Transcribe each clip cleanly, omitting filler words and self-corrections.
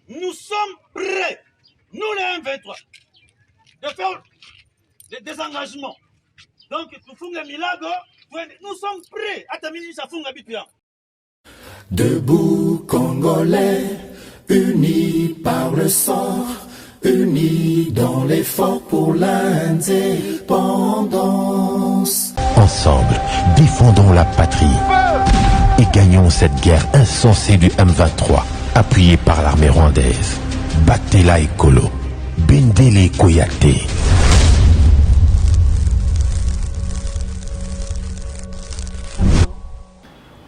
nous sommes prêts, nous les M23, de faire des engagements. Donc, nous sommes prêts à terminer sa funga bitua. Debout Congolais, unis par le sang, unis dans l'effort pour l'indépendance. Ensemble, défendons la patrie et gagnons cette guerre insensée du M23, appuyée par l'armée rwandaise. Batela Ekolo, Bendele Koyate.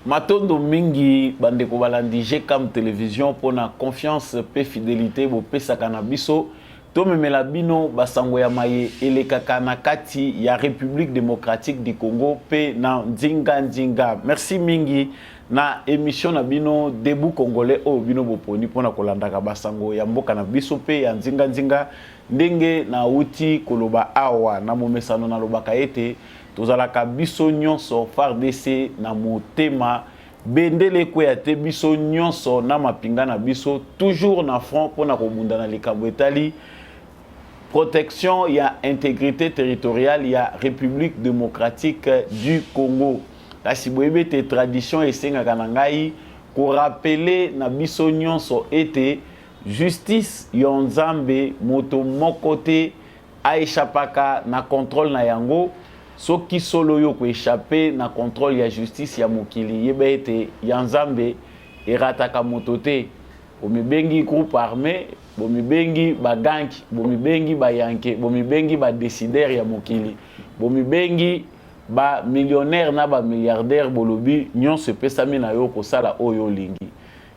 Matondo mingi bandeko balandi Gcam télévision pour na confiance pe fidélité bo pesa kanabiso to memela bino basango ya maye elekaka na kati ya République démocratique du Congo pe na nzinga. Merci mingi na émission na bino Debout Congolais o bino boponi pona kolandaka basango ya mboka na biso pe ya nzinga ndenge na uti koloba awa na momesano na lobaka ete tozalaka biso nyonso FARDC na motema bendele koyate biso nyonso na mapinga na biso toujours na front pona kobunda na likambo etali protection ya intégrité territoriale ya République démocratique du Congo. Kasi boyebe te tradition esengaka na ngai ko rappeler na biso nyonso ete justice yonzambe moto mokote aishapaka na contrôle na yango. Soki solo yo ko échapper na contrôle ya justice ya mokili yeba ete yanzambe erataka motote bomibengi groupe armé bomibengi baganki bomibengi bayanke bomibengi ba décideur ya mokili bomibengi ba millionnaire na ba milliardaire bolobi nyonso pesami na yo ko sala oyo lingi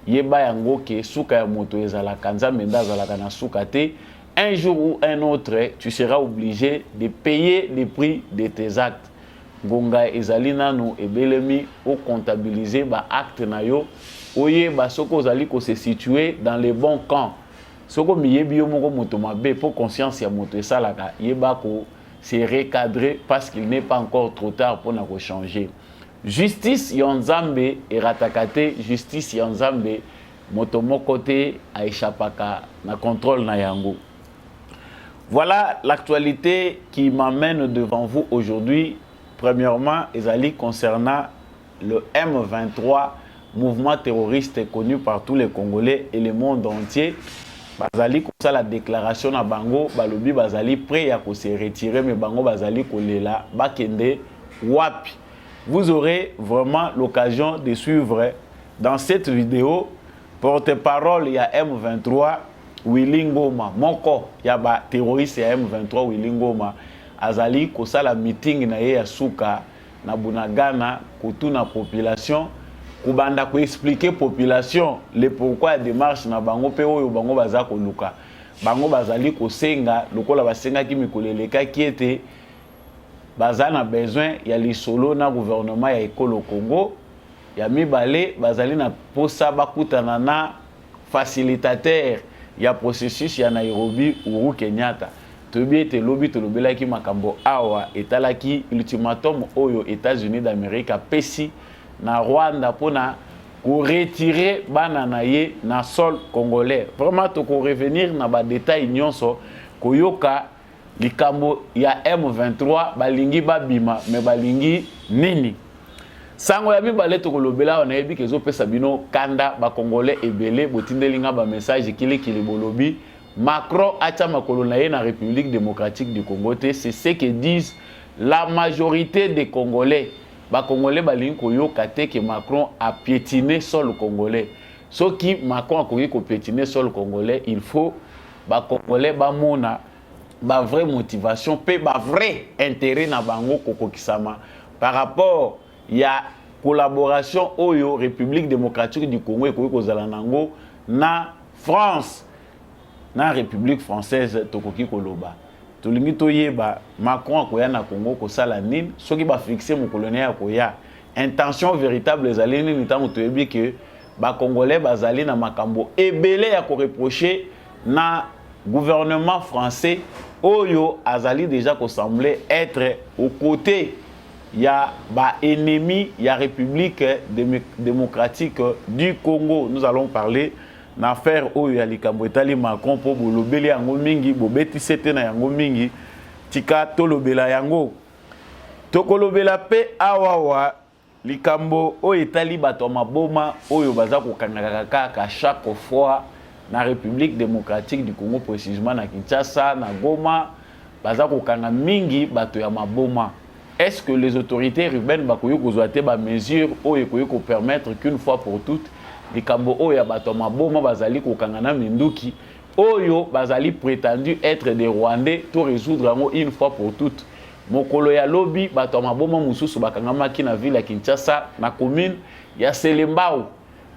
yeba yango ke suka ya moto ezalaka nzambe ndazalaka na suka te. Un jour ou un autre, tu seras obligé de payer le prix de tes actes. Gonga ezalina no ebelemi au comptabiliser ba acte na yo. Oye ba soko zali ko se situer dans les bons camps. Soko miyebi yo moko moto mabe pour conscience ya moto esalaka yeba ko se recadrer parce qu'il n'est pas encore trop tard pour na ko changer. Justice yonzambe eratakate, justice yonzambe moto mokote aishapaka na contrôle na yango. Voilà l'actualité qui m'amène devant vous aujourd'hui. Premièrement, Ezali concernant le M23, mouvement terroriste connu par tous les Congolais et le monde entier. Bazali comme ça la déclaration à Bango, Balobi Bazali prêt à se retirer, mais Bango Bazali Kolela, Bakende, Wapi. Vous aurez vraiment l'occasion de suivre dans cette vidéo porte-parole, il y a M23. Willingoma moko ya ba terroriste ya M23 Willingoma azali kosala meeting na ye ya suka na Bunagana kotuna population kubanda ko expliquer population le pourquoi démarche na bango pe oyo bango baza koluka bango bazali kosenga lokola basenga ki mikoleleka ki ete baza na besoin ya lisolo na gouvernement ya ekolo Congo ya mibale bazali na posa bakutana na facilitateur ya processus ya Nairobi Uhuru Kenyatta tobi ete lobi tolobelaki makambo awa etalaki ultimatum oyo États-Unis d'Amérique pesi na Rwanda pona ko retirer bana na ye na sol congolais. Vraiment to ko revenir na ba détail nyonso koyoka likambo ya M23 balingi babima me balingi nini. Sango ya mibale to kolobela on ayebi kezo pesa bino kanda ba congolais ebele botindelinga ba message kili bolobi Macron acha makolo na ye na République démocratique du Congo te c'est ce que disent la majorité des Congolais. Ba congolais balingi koyoka te que Macron a piétiné sol congolais. Soki Macron a ko piétiner sol congolais, il faut ba congolais ba mona ba vraie motivation pe ba vrai intérêt na bango kokokisama par rapport ya collaboration oyo République démocratique du Congo et kozala nango na France na République française tokoki koloba tolingi toyeba Macron akoya na Congo kosala nini soki ba fixer mon colonel akoya intention véritable ezali nini ntango toyebi que ba congolais bazali na makambo ebele ya ko reprocher na gouvernement français oyo azali déjà ko sembler être aux côtés il y a ba ennemi, il y a République démocratique du Congo. Nous allons parler na affaire oyo ya likambo etali Macron po bolobeli yango mingi bobeti sete na yango mingi tika tolobela yango tokolobela pe awawa likambo oyo etali bato maboma oyo baza kokangaka kaka chaque fois na République démocratique du Congo précisément na Kinshasa na Goma baza kokanga mingi bato ya maboma. Est-ce que les autorités urbaines bakoyo kozwa te ba mesure oyo koyo ko permettre qu'une fois pour toutes likambo oyo ya bato maboma bazali kokanga na minduki oyo bazali prétendu être des Rwandais to résoudre yango une fois pour toutes. Mokolo ya lobi bato maboma mususu bakangamaki na ville ya Kinshasa na commune ya Selembao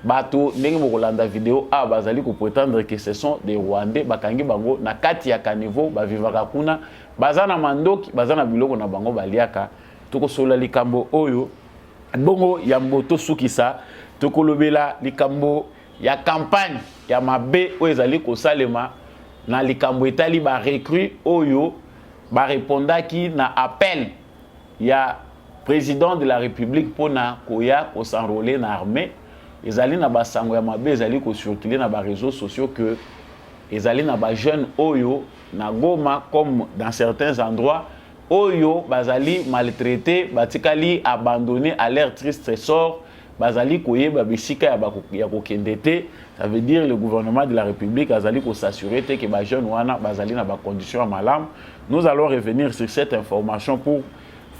bato ndenge bokolanda vidéo a bazali ko prétendre que ce sont des Rwandais bakangi bango na kati ya kanivo bavivaka kuna bazana mandoki bazana biloko na bango baliaka tokosola likambo oyo bongo ya mboto sukisa tokolobela likambo ya campagne ya mabe oyo ezali kosalema na likambo etali ba recrue oyo ba répondaki na appel ya président de la République pona koya ko s'enrôler na armée ezali na basango ya mabe ezali ko circuler na ba réseaux sociaux que ezali na ba jeunes oyo na Goma comme dans certains endroits oyo bazali maltraité batikali abandonné à leur triste sort bazali koyeba bisika ya kokendete. Ça veut dire le gouvernement de la République azali ko s'assurer que ba jeunes wana bazali na ba conditions malam. Nous allons revenir sur cette information pour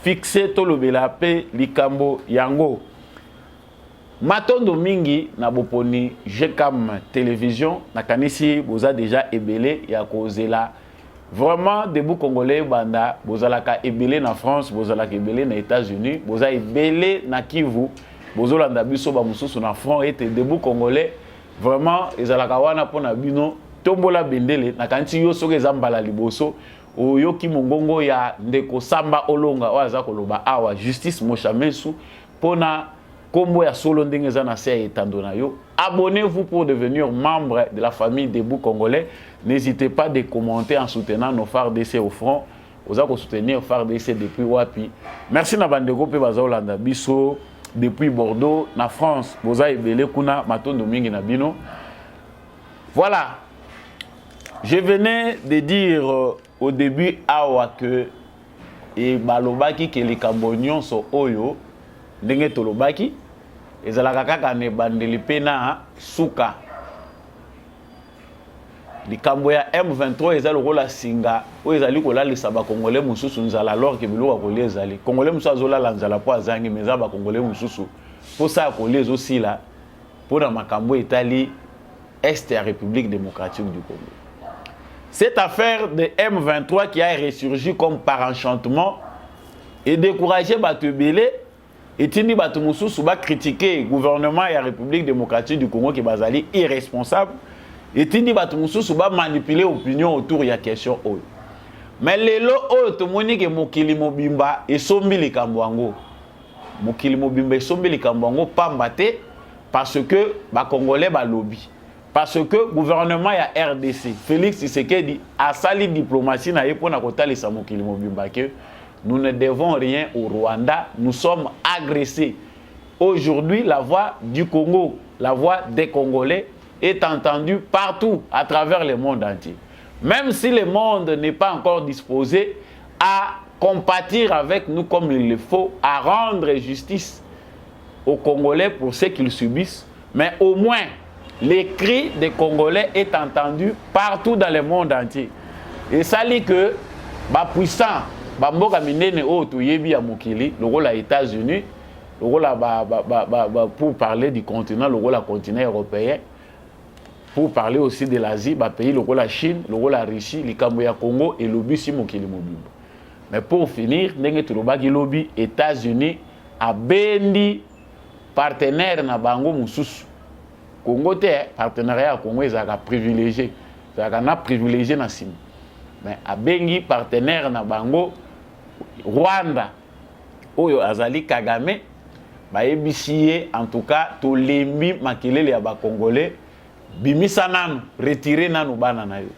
fixer tolobela pe likambo yango matondo mingi na boponi GCAM télévision na kanisi boza déjà ebele ya kozela vraiment debout congolais banda bozalaka ebele na France bozalaka ebele na États-Unis boza ebele na Kivu bozolanda biso ba mususu na front ete debout congolais vraiment ezalaka wana pona bino tombola bendele na kanisi yo soki ezambala liboso oyoki mongongo ya ndeko Samba Olonga waza koloba awa Justice Moshamesu pona kombo ya solo ndenge za na se etandona yo. Abonnez-vous pour devenir membre de la famille Debout Congolais. N'hésitez pas de commenter en soutenant nos phares DC au front. Vous allez soutenir phares DC depuis Wapi. Merci na bandeko pe bazolanda biso depuis Bordeaux na France. Vous avez belé kuna matondo mingi na bino. Voilà. Je venais de dire au début awa que et balobaki ke likambo nyonso oyo ndenge tolobaki ezalaka kaka ne bandeli pena suka likambo ya M23 ezali lokola singa oyo ezali kolalisa bakongole mususu nzala alors ke biloko kolia ezali kongole mususu azolala nzala po azangi meza bakongole mususu po sa kolia ezosila mpona makambo etali est ya République démocratique du Congo. Cette affaire de M23 qui a ressurgi comme par enchantement et découragé Batubele et tini Batumusu va critiquer le gouvernement et la République démocratique du Congo qui est basali irresponsable et tini Batumusu va manipuler l'opinion autour de la question. Mais les lots tout le monde qui mokili mobimba et sombi les Kambwango. Mokili mobimba et sombi les Kambwango pas mbaté parce que ba Congolais ba lobby. Parce que le gouvernement ya RDC, Félix Tshisekedi a sali diplomatie na yepona kotali sa mokili mobimba que nous ne devons rien au Rwanda, nous sommes agressés. Aujourd'hui, la voix du Congo, la voix des Congolais est entendue partout à travers le monde entier. Même si le monde n'est pas encore disposé à compatir avec nous comme il le faut, à rendre justice aux Congolais pour ce qu'ils subissent, mais au moins les cris des Congolais est entendu partout dans le monde entier. Et ça dit que les puissants, les minene oto yebi ya mokili, le rôle aux États-Unis, le rôle pour parler du continent, le rôle continent européen, pour parler aussi de l'Asie, le pays, le rôle la Chine, le rôle la Russie, le Camboya Congo et le lobby si mokili mobimba. Mais pour finir, ndenge tulobaki lobby États-Unis a bendi partenaire na bango mususu. Congo te partenariat Congo ezaka privilégié, ezaka na privilégié na sim. Mais a bengi partenaire na bango Rwanda oyo azali Kagame ba ebisiye en tout cas to lembi makelele ya ba Congolais bimisa nanu retirer nanu bana na yo.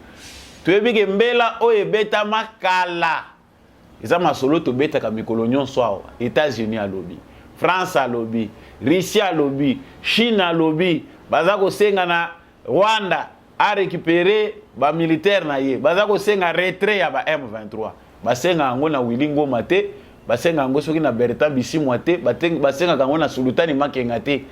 To ebike mbela oyo beta makala. Eza masolo to beta ka mikolo nyonso awa États-Unis a lobby, France a lobby, Russie a lobby, Chine a lobby. Bazako senga Rwanda a récupéré ba militaire na ye baza ko senga retrait ya ba M23 basenga ngo na Wilingo Mate basenga ngo soki na Bertrand Bisimwa te basenga ngo na Sultani Makenga te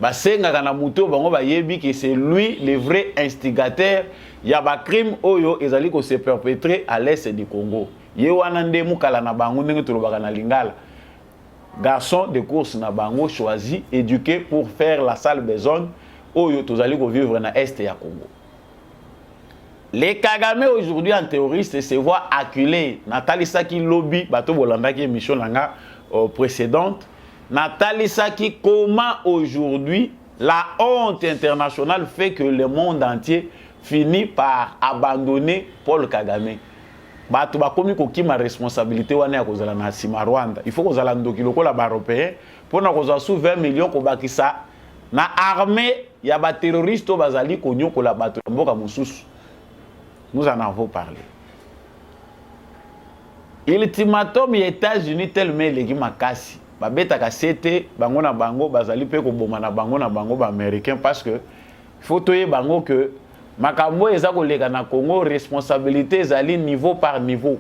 basenga kana muto bango bayebi que c'est lui le vrai instigateur ya ba crime oyo ezali ko se perpétrer à l'est du Congo ye wana nde mukala na bango ndenge tolobaka na Lingala garçon de course na bango choisi éduqué pour faire la sale besogne oyo tozali ko vivre na est ya Congo. Les Kagame aujourd'hui en terroriste se voient acculés. Nathalie Saki lobby, bateau Bolanda qui est mission précédente. Nathalie Saki, comment aujourd'hui la honte internationale fait que le monde entier finit par abandonner Paul Kagame. Bato ba komi ko ma responsabilité wana ya kozala na sima Rwanda. Il faut kozala ndoki lokola ba européen pour na kozala sous 20 millions ko bakisa na armée ya ba terroriste bazali ko nyokola bato mboka mususu. Nous en avons parlé. Ultimatum les États-Unis tellement les makasi. Ba beta ka sete bango na bango bazali pe ko boma na bango ba américain parce que faut toyer bango que makambo eza ko leka na Congo responsabilité ezali niveau par niveau.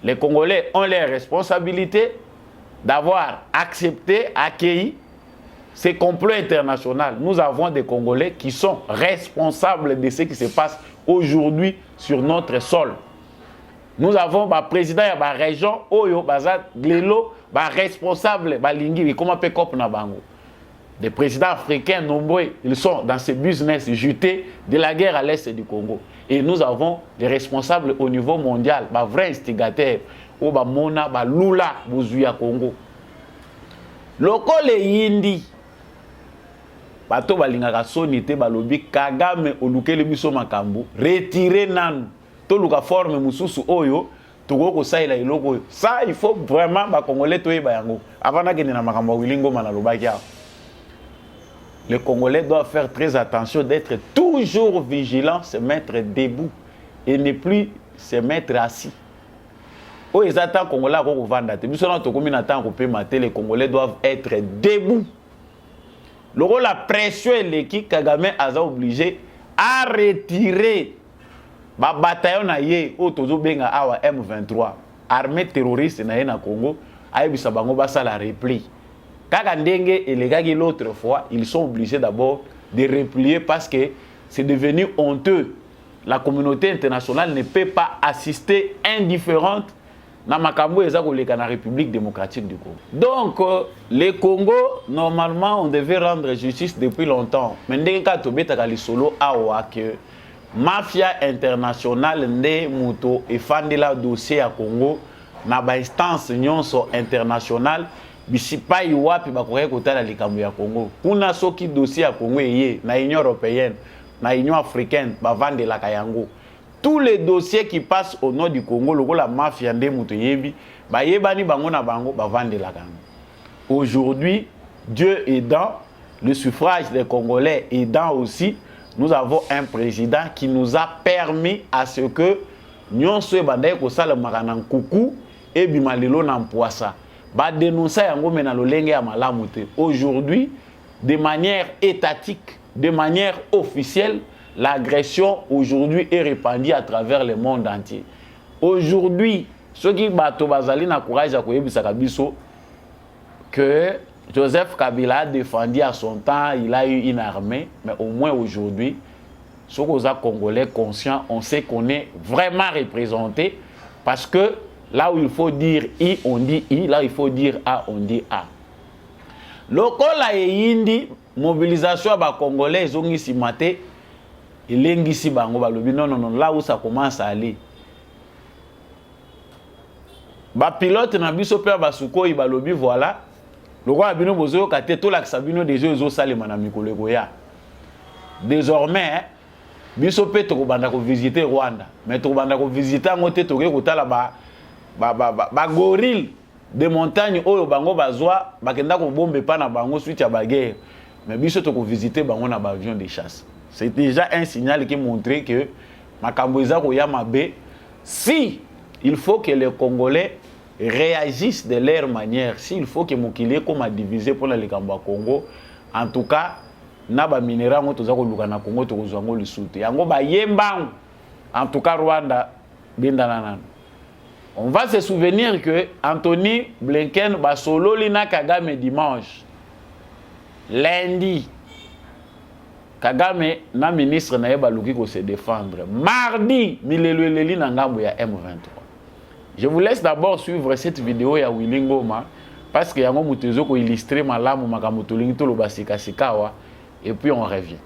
Les Congolais ont les responsabilités d'avoir accepté, accueilli ces complots internationaux. Nous avons des Congolais qui sont responsables de ce qui se passe aujourd'hui sur notre sol. Nous avons le président de la région, Oyo, Bazat, Glelo, responsable, Balingi, comment peut cop na bango. Des présidents africains nombreux, ils sont dans ce business juté de la guerre à l'est du Congo. Et nous avons des responsables au niveau mondial, des vrais instigateurs, ou Mona, Lula, Bouzuya Congo. Loko le Yindi, bato balingaka sonité balobi Kagame olukele biso makambo retirer nanu to luka forme mususu oyo toko ko saila iloko ça il faut vraiment ba congolais toyeba yango avant na kende na makambo Wilingo manalobaki. Les Congolais doivent faire très attention d'être toujours vigilants, se mettre debout et ne plus se mettre assis. O ezata Congolais ko vanda te biso na to komi na temps ko pe mater les Congolais doivent être debout. Le rôle la pression et l'équipe Kagame a obligé à retirer ba bataillon na ye o tozo benga awa M23 armée terroriste na ye na Congo ayebisa bango basa la repli kaka ndenge elegaki l'autre fois ils sont obligés d'abord de replier parce que c'est devenu honteux. La communauté internationale ne peut pas assister indifférente na makambo eza koleka na République démocratique du Congo. Donc les Congo normalement on devait rendre justice depuis longtemps. Mais ndenge ka tobeta li solo awa que mafia internationale nde muto efandela dossier ya Congo na ba instance nyonso internationale bisipai wapi bakoke kotala likambo ya Congo. Kuna soki dossier ya Congo eye na Union européenne na Union africaine bavandela kayango. Tous les dossiers qui passent au nord du Congo, la mafia nde muto yebi, ba yebani bango na bango ba vande la kango. Aujourd'hui, Dieu aidant, le suffrage des Congolais aidant aussi, nous avons un président qui nous a permis à ce que nous soyons bandé ko sala makana kuku et bimalelo na mpoasa. Ba dénoncer yango mena lolenge ya malamu te. Aujourd'hui, de manière étatique, de manière officielle, l'agression aujourd'hui est répandue à travers le monde entier. Aujourd'hui, ceux qui bato bazali na courage à koyebisa kabiso que Joseph Kabila a défendu à son temps, il a eu une armée, mais au moins aujourd'hui, ceux qui sont congolais conscients, on sait qu'on est vraiment représenté parce que là où il faut dire I, on dit I, là où il faut dire A, on dit A. Lokola e yindi mobilisation ba congolais zongi si maté elengisi bango balobi non non non là où ça commence à aller ba pilote na biso pe ba Sukhoi balobi voilà le roi bino bozo kate to la sabino des jeux salema na mikolo koya désormais biso pe to banda ko visiter Rwanda mais to banda ko visiter ngote to ke kotala ba gorille de montagne oyo bango bazwa bakenda ko bombe pa na bango suite ya baguerre mais biso to ko visiter bango na ba avion de chasse. C'est déjà un signal qui montrait que Makamboisa Koyamabe, si il faut que les Congolais réagissent de leur manière, s'il faut que Mokile comme a divisé pour le Congo, en tout cas, na ba minéraux ngo toza ko luka na Congo to kozwa ngo lisutu yango ba yembango en tout cas Rwanda bindana. On va se souvenir que Anthony Blinken ba solo lina Kagame dimanche. Lundi Kagame na ministre na yeba luki ko se défendre. Mardi mileleleli na ngambo ya M23. Je vous laisse d'abord suivre cette vidéo ya Willy Ngoma parce que yango mutezo ko illustrer malamu makambo tolingi to lo basika sikawa et puis on revient.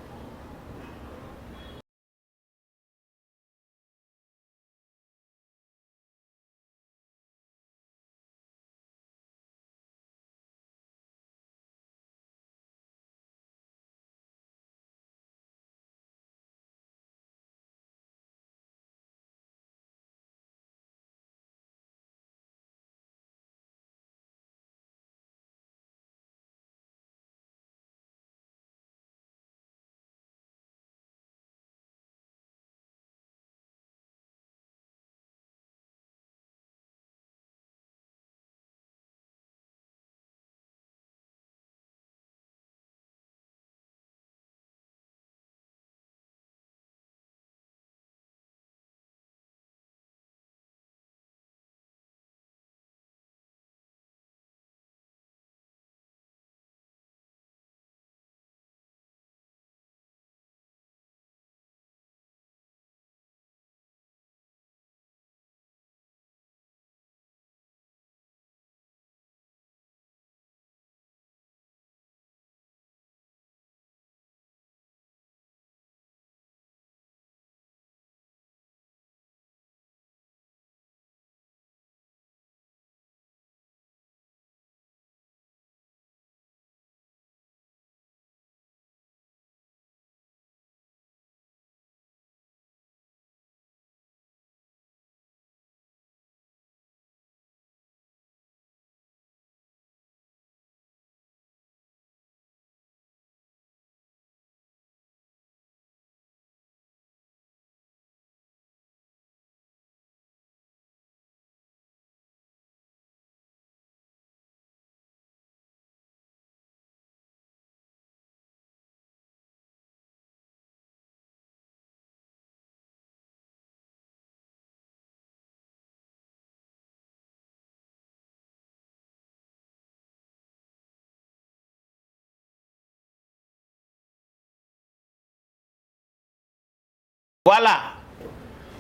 Voilà.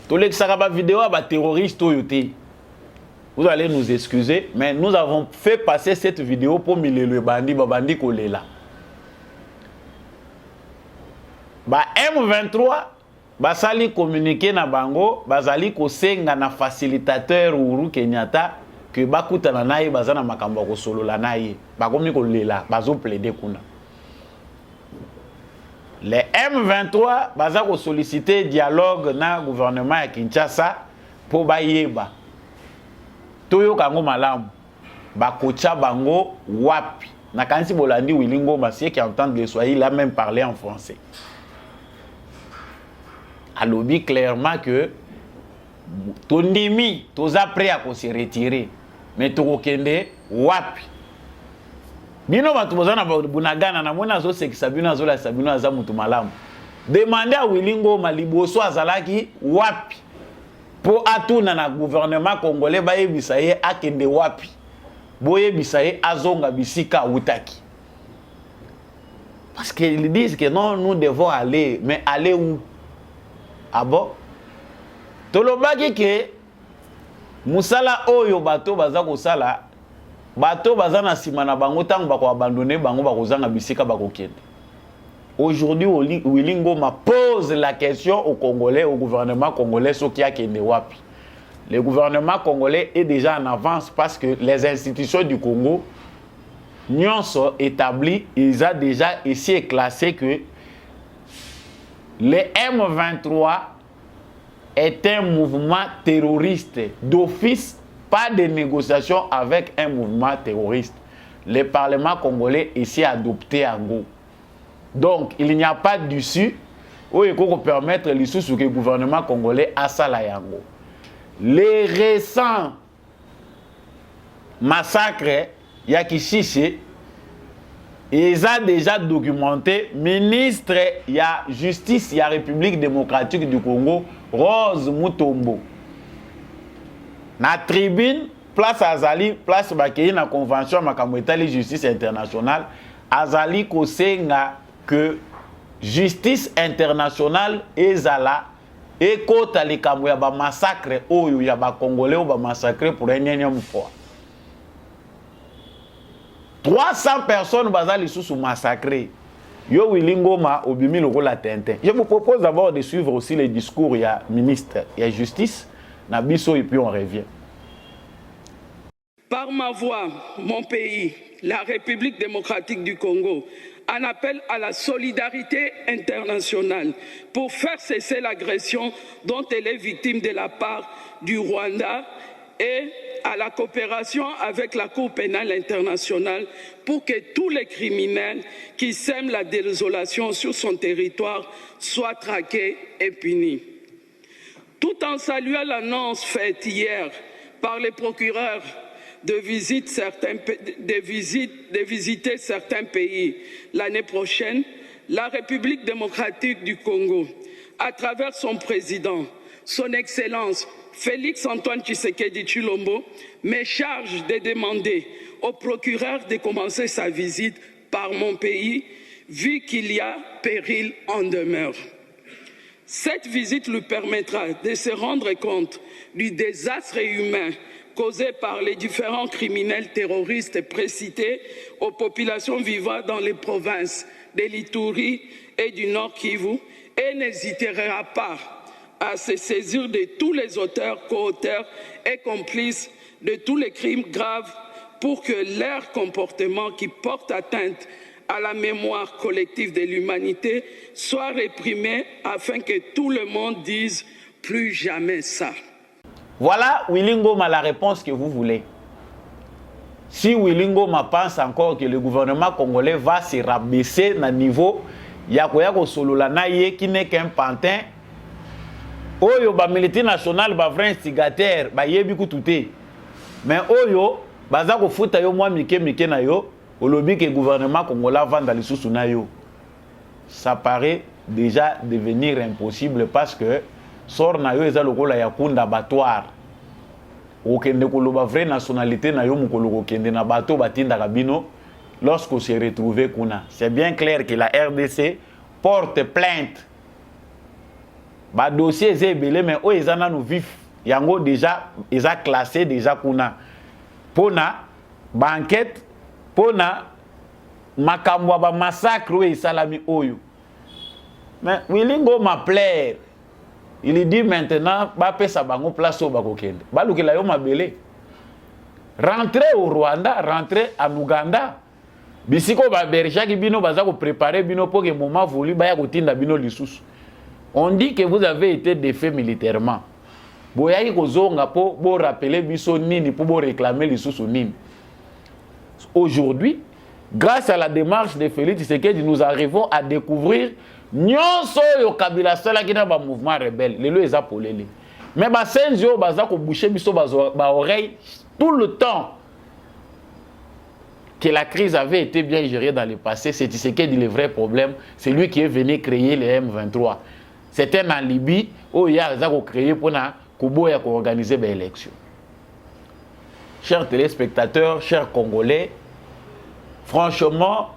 Tous les vidéo à terroristes Toyoté. Vous allez nous excuser, mais nous avons fait passer cette vidéo pour mille le bandi kolela. M23 basali communiquer na bango, bazali ko senga na facilitateur Uhuru Kenyatta que bakuta na naye bazana makambo ko solo la naye. Bakomi kolela, bazo plaider kuna. Les M23 baza ko solliciter dialogue na gouvernement ya Kinshasa pour bayeba. Toyo kango malamu. Bakocha bango wapi. Na kansi bolandi Willy Ngoma qui entend le Swahili a même parlé en français. Alobi clairement que tondimi toza prêt à se retirer mais tokokende wapi. Bino batu bozana bunagana na mona zo sekisa bino azola sabino aza mutu malamu. Demandez à Willy Ngoma liboso azalaki wapi. Po atuna na gouvernement congolais bayebisa ye akende wapi. Boyebisa ye azonga bisika utaki. Parce qu'ils disent que non, nous devons aller, mais aller où? Ah bon? Tolobaki ke musala oyo bato baza kosala bato baza na sima na bango tango bako abandonner bango bako zanga bisika bako kende. Aujourd'hui Willy Ngoma pose la question aux Congolais, au gouvernement congolais ce qui a kende wapi. Le gouvernement congolais est déjà en avance parce que les institutions du Congo sont établies, ils ont déjà ici classé que le M23 est un mouvement terroriste d'office, pas de négociation avec un mouvement terroriste. Le Parlement congolais ici a adopté en gros. Donc, il n'y a pas d'issue où il faut permettre l'issue sur le gouvernement congolais à Salayango. Les récents massacres Yakishishi ils ont déjà documenté ministre ya justice ya République démocratique du Congo Rose Mutombo na tribune place Azali place bakei na convention makambo etali justice internationale Azali kosenga que justice internationale ezala ekota likambo ya ba massacre oyo ya ba congolais ba massacre pour une énième fois 300 personnes bazali sous massacré. Yo Willy Ngoma obimi lokola Tintin. Je vous propose d'abord de suivre aussi les discours il y a ministre il y a justice na biso et puis on revient. Par ma voix, mon pays, la République démocratique du Congo, en appelle à la solidarité internationale pour faire cesser l'agression dont elle est victime de la part du Rwanda et à la coopération avec la Cour pénale internationale pour que tous les criminels qui sèment la désolation sur son territoire soient traqués et punis. Tout en saluant l'annonce faite hier par les procureurs de visiter certains pays l'année prochaine, la République démocratique du Congo, à travers son président, son Excellence Félix Antoine Tshisekedi Tshilombo, me charge de demander au procureur de commencer sa visite par mon pays, vu qu'il y a péril en demeure. Cette visite lui permettra de se rendre compte du désastre humain causé par les différents criminels terroristes précités aux populations vivant dans les provinces de l'Ituri et du Nord Kivu et n'hésitera pas à se saisir de tous les auteurs, co-auteurs et complices de tous les crimes graves pour que leur comportement qui porte atteinte à la mémoire collective de l'humanité soit réprimé afin que tout le monde dise plus jamais ça. Voilà Willy Ngoma la réponse que vous voulez. Si Willy Ngoma pense encore que le gouvernement congolais va se rabaisser na niveau yakoyako solola na ye qui n'est qu'un pantin oyo ba militaire national ba vrai instigateur ba yebi kututé mais oyo baza ko futa yo mwa mike na yo olobi que gouvernement congolais vanda lisusu na yo ça paraît déjà devenir impossible parce que sort na yo eza lokola ya kunda abattoir okende koloba vraie nationalité na yo mukolo kokende na bato batinda kabino lorsqu'on s'est retrouvé kuna c'est bien clair que la RDC porte plainte ba dossier est belé mais o ezana nous vif yango déjà eza classé déjà kuna pona ba enquête pona makambo ba massacre et salami oyo mais Willy Ngoma plaire il dit maintenant ba pesa bango place au bakokende balukela yo mabele rentrer au Rwanda rentrer en Ouganda bisiko ba berja ki bino baza ko préparer bino pour que moment voulu ba ya kotinda bino lisusu. On dit que vous avez été défait militairement. Boyaki kozonga po bo rappeler biso nini pour bo réclamer lisusu nini. Aujourd'hui, grâce à la démarche de Félix Tshisekedi, nous arrivons à découvrir nyonso yo Kabila sala ki na ba mouvement rebelle. Lelo eza polele. Mais ba senzo baza ko boucher biso ba oreille tout le temps. Que la crise avait été bien gérée dans le passé, c'est Tshisekedi le vrai problème. C'est lui qui est venu créer les M23. C'était en Libye où il y a créé pour organiser des élections. Chers téléspectateurs, chers Congolais, franchement,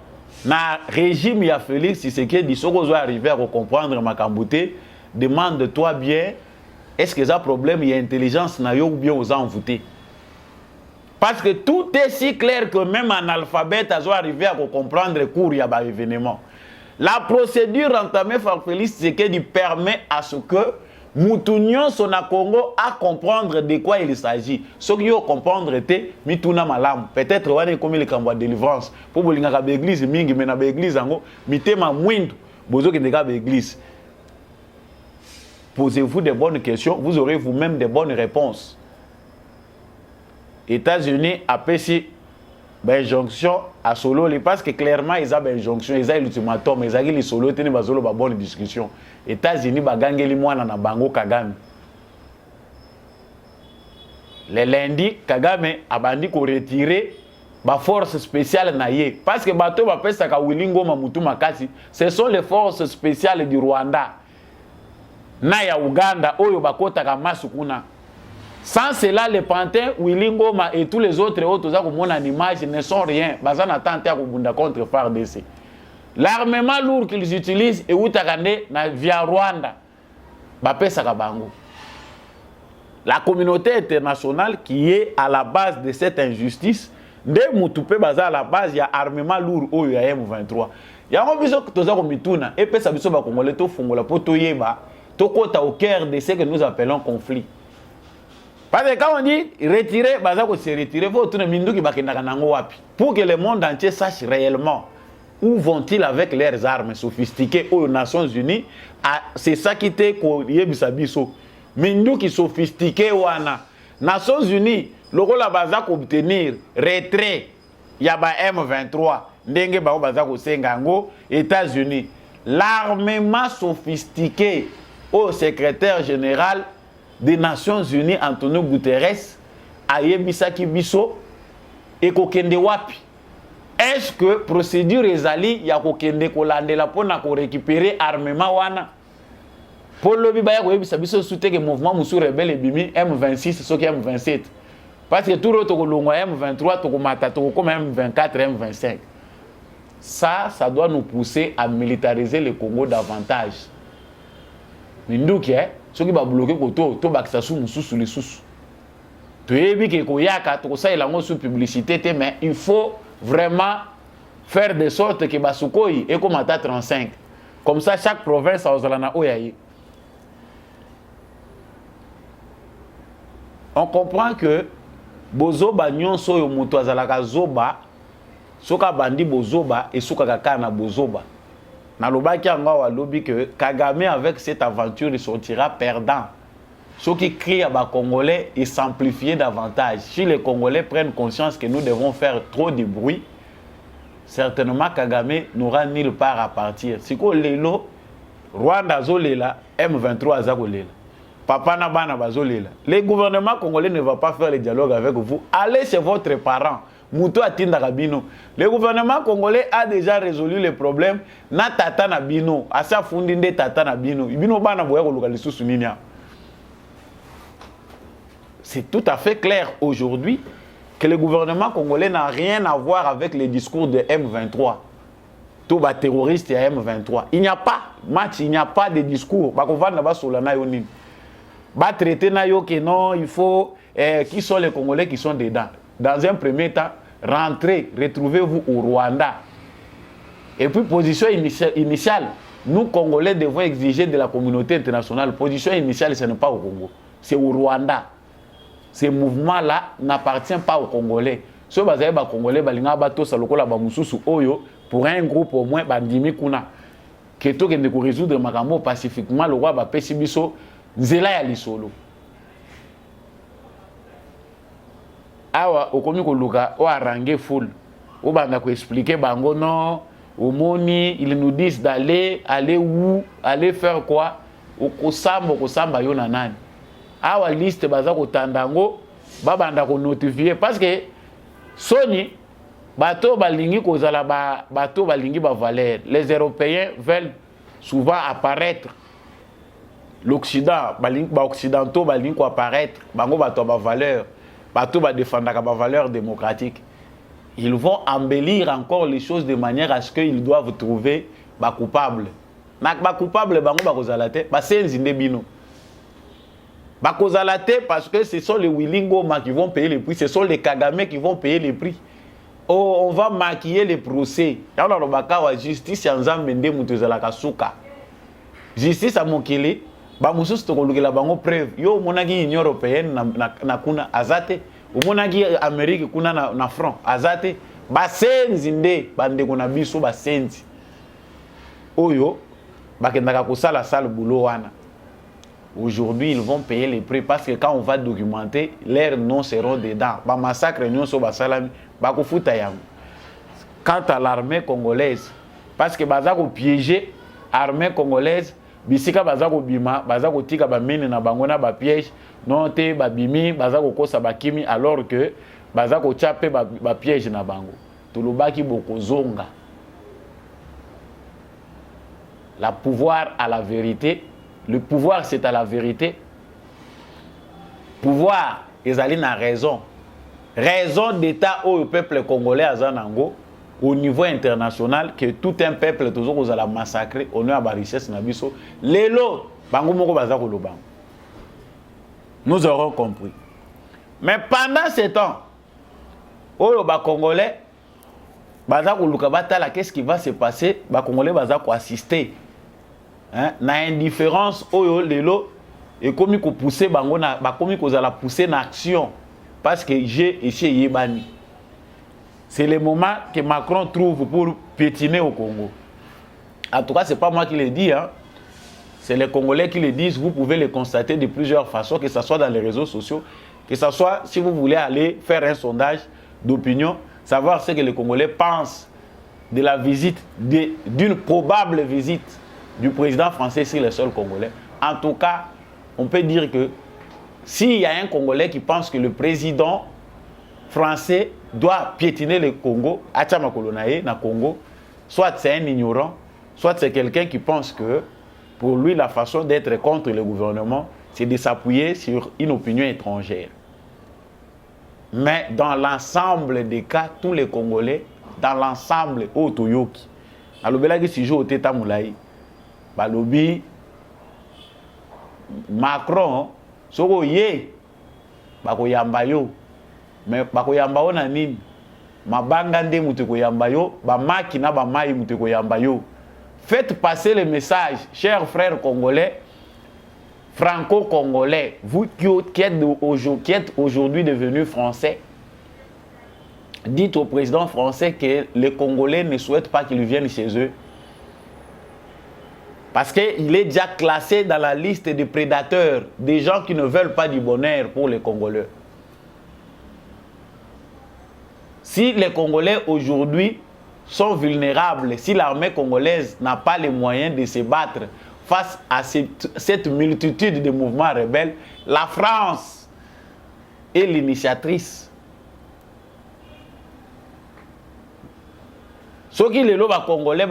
dans le régime, il y a Félix Tshisekedi, si vous arriver à comprendre ma cambouté, demande-toi bien, est-ce que ça problème, il y a intelligence ou bien aux envoûtés? Parce que tout est si clair que même en alphabet, ils ont arrivé à comprendre le cours, il y a un événement. La procédure entamée par Félix Tshisekedi permet à ce que Moutounion son à Congo à comprendre de quoi il s'agit. Ce qui veut comprendre était Mitouna Malam. Peut-être on est comme les camps de délivrance. Pour vous dire que l'église mingi mais na l'église ango mitema mwindu bozo ki ndeka l'église. Posez-vous des bonnes questions, vous aurez vous-même des bonnes réponses. États-Unis a payé injonction à solo parce que clairement ils ont injonction, ils ont l'ultimatum, ils ont les solo tenu bazolo ba bonne discussion. États-Unis ba gangeli mwana na bango Kagame. Le lundi Kagame a bandi ko retirer ba force spéciale na ye parce que bato ba pesa ka wilingo mamutu makasi ce sont les forces spéciales du Rwanda na ya Uganda oyo bakota ka masukuna. Sans cela les pantins wilingo ma et tous les autres autres za ko mona en image ne sont rien baza na tente ya kubunda contre FARDC. L'armement lourd qu'ils utilisent et utakande na via Rwanda ba pesa ka bango. La communauté internationale qui est à la base de cette injustice de mutupe baza à la base ya armement lourd oyo ya M23 yango biso toza ko mituna et pesa biso ba congolais to fungola po toyeba to kota au cœur de ce que nous appelons conflit parce que quand on dit retirer baza ko se retirer faut tuna minduki bakendaka nango wapi pour que le monde entier sache réellement où vont-ils avec leurs armes sophistiquées aux Nations Unies. C'est ça qui était ko yebisa biso minduki sophistiqué wana Nations Unies loko la baza ko obtenir retrait ya ba M23 ndenge ba baza ko sengango États-Unis l'armement sophistiqué au secrétaire général des Nations Unies Antonio Guterres ayebisa ki biso e ko kende wapi. Est-ce que procédure ezali ya ko kende ko landela pona ko récupérer armement wana pour le bibaya ko yebisa biso souteke mouvement musu rebelle bimi M26 soki M27 parce que tout le monde M23 tokomata tokoma M24 M25 ça doit nous pousser à militariser le Congo davantage minduki soki ba bloquer koto to bakisa sous mususu les sous to yebi ke ko yaka to sa elango sous publicité te mais il faut vraiment faire de sorte que basukoi et komata 35 comme ça chaque province a ozalana oyayi. On comprend que bozoba nyonso yo mutu azalaka zoba soka bandi bozoba et soka kakana bozoba na lobaki anga wa lobi que Kagame avec cette aventure il sortira perdant. Ce qui crie à Congolais et s'amplifier davantage. Si les Congolais prennent conscience que nous devons faire trop de bruit, certainement Kagame n'aura nulle part à partir. Si ko lelo Rwanda zolela M23 azakolela. Papa Nabana bazolela. Le gouvernement congolais ne va pas faire le dialogue avec vous. Allez chez votre parent. Moutou atinda kabino. Le gouvernement congolais a déjà résolu les problèmes. Na tata na bino. Asa fundinde tata na bino. Bino bana boya ko lokali susu ninia. C'est tout à fait clair aujourd'hui que le gouvernement congolais n'a rien à voir avec les discours de M23. Tout bas terroriste à M23. Il n'y a pas match, il n'y a pas de discours. Bakovana na ba solana yonin. Va traiter nayo que non, il faut qui sont les Congolais qui sont dedans. Dans un premier temps, rentrez, retrouvez-vous au Rwanda. Et puis position initiale, nous Congolais devons exiger de la communauté internationale. Position initiale, ce n'est pas au Congo, c'est au Rwanda. Ce mouvement-là n'appartient pas aux Congolais. Si vous avez des Congolais, pour un groupe au moins, bandimi kuna, que tout que résoudre makambo pacifiquement, le roi va pécher biso. Nzela ya lisolo awa okomi ko luka o arranger full o banga ko expliquer bango non au moni ils nous disent d'aller où aller faire quoi o kosamba yo na nani awa liste baza ko tandango babanda ko notifier parce que soni bato balingi kozala bato balingi ba valeur. Les Européens veulent souvent apparaître. L'Occident, les Occidentaux vont apparaître, ils vont valeur, ils vont défendre la valeur démocratique. Ils vont embellir encore les choses de manière à ce qu'ils doivent trouver les coupables. Les coupables, ils vont zalate, c'est Nzindebino. Ils zalate parce que ce sont les Willingoma qui vont payer les prix, ce sont les Kagame qui vont payer les prix. Oh, on va maquiller les procès. Il y a la justice, il y a justice à Mokele. Ba mususu tokolukela bango preuve yo monaki Union européenne na kuna azate umonaki Amérique kuna na front azate basenzi nde bande kuna biso basenzi oyo bakendaka kosala sale boulot wana. Aujourd'hui ils vont payer les prix parce que quand on va documenter leurs noms seront dedans ba massacre nyonso basalami bakofuta yango. Quant à l'armée congolaise parce que baza ko piéger armée congolaise bisika bazako bima bazako tika ba mine na bango na ba piège non te ba bimi bazako kosa ba kimi alors que baza ko tchape ba piège na bango tolobaki bokozonga la pouvoir à la vérité le pouvoir c'est à la vérité pouvoir ezali na raison d'état au peuple congolais azanango au niveau international que tout un peuple toujours aux la massacrer au nom de la richesse na biso lelo bango moko baza ko lobango nous aurons compris mais pendant ce temps oh ba congolais baza ko luka batala qu'est-ce qui va se passer ba congolais baza ko assister hein na indifférence oyo lelo et comme ko pousser bango na ba komi ko za la pousser na action parce que j'ai essayé yebani. C'est le moment que Macron trouve pour piétiner au Congo. En tout cas, ce n'est pas moi qui le dis, hein. C'est les Congolais qui le disent. Vous pouvez le constater de plusieurs façons, que ce soit dans les réseaux sociaux, que ce soit si vous voulez aller faire un sondage d'opinion, savoir ce que les Congolais pensent de la visite, d'une probable visite du président français sur le sol congolais. En tout cas, on peut dire que s'il y a un Congolais qui pense que le président français doit piétiner le Congo, na Congo, soit c'est un ignorant, soit c'est quelqu'un qui pense que pour lui la façon d'être contre le gouvernement, c'est de s'appuyer sur une opinion étrangère. Mais dans l'ensemble des cas, tous les Congolais, dans l'ensemble, Otoyoki, alobelaki sijo oteta moulayi, balobi Macron, soko ye, bako yamba yo, mais bako yamba ona nini, mabanga nde mutu ko yamba yo, ba maki na ba mai mutu ko yamba yo. Faites passer le message, chers frères congolais, franco-congolais, vous qui êtes aujourd'hui devenus français, dites au président français que les Congolais ne souhaitent pas qu'ils viennent chez eux. Parce qu'il est déjà classé dans la liste des prédateurs, des gens qui ne veulent pas du bonheur pour les Congolais. Si les Congolais aujourd'hui sont vulnérables, si l'armée congolaise n'a pas les moyens de se battre face à cette multitude de mouvements rebelles, la France est l'initiatrice. Si les Congolais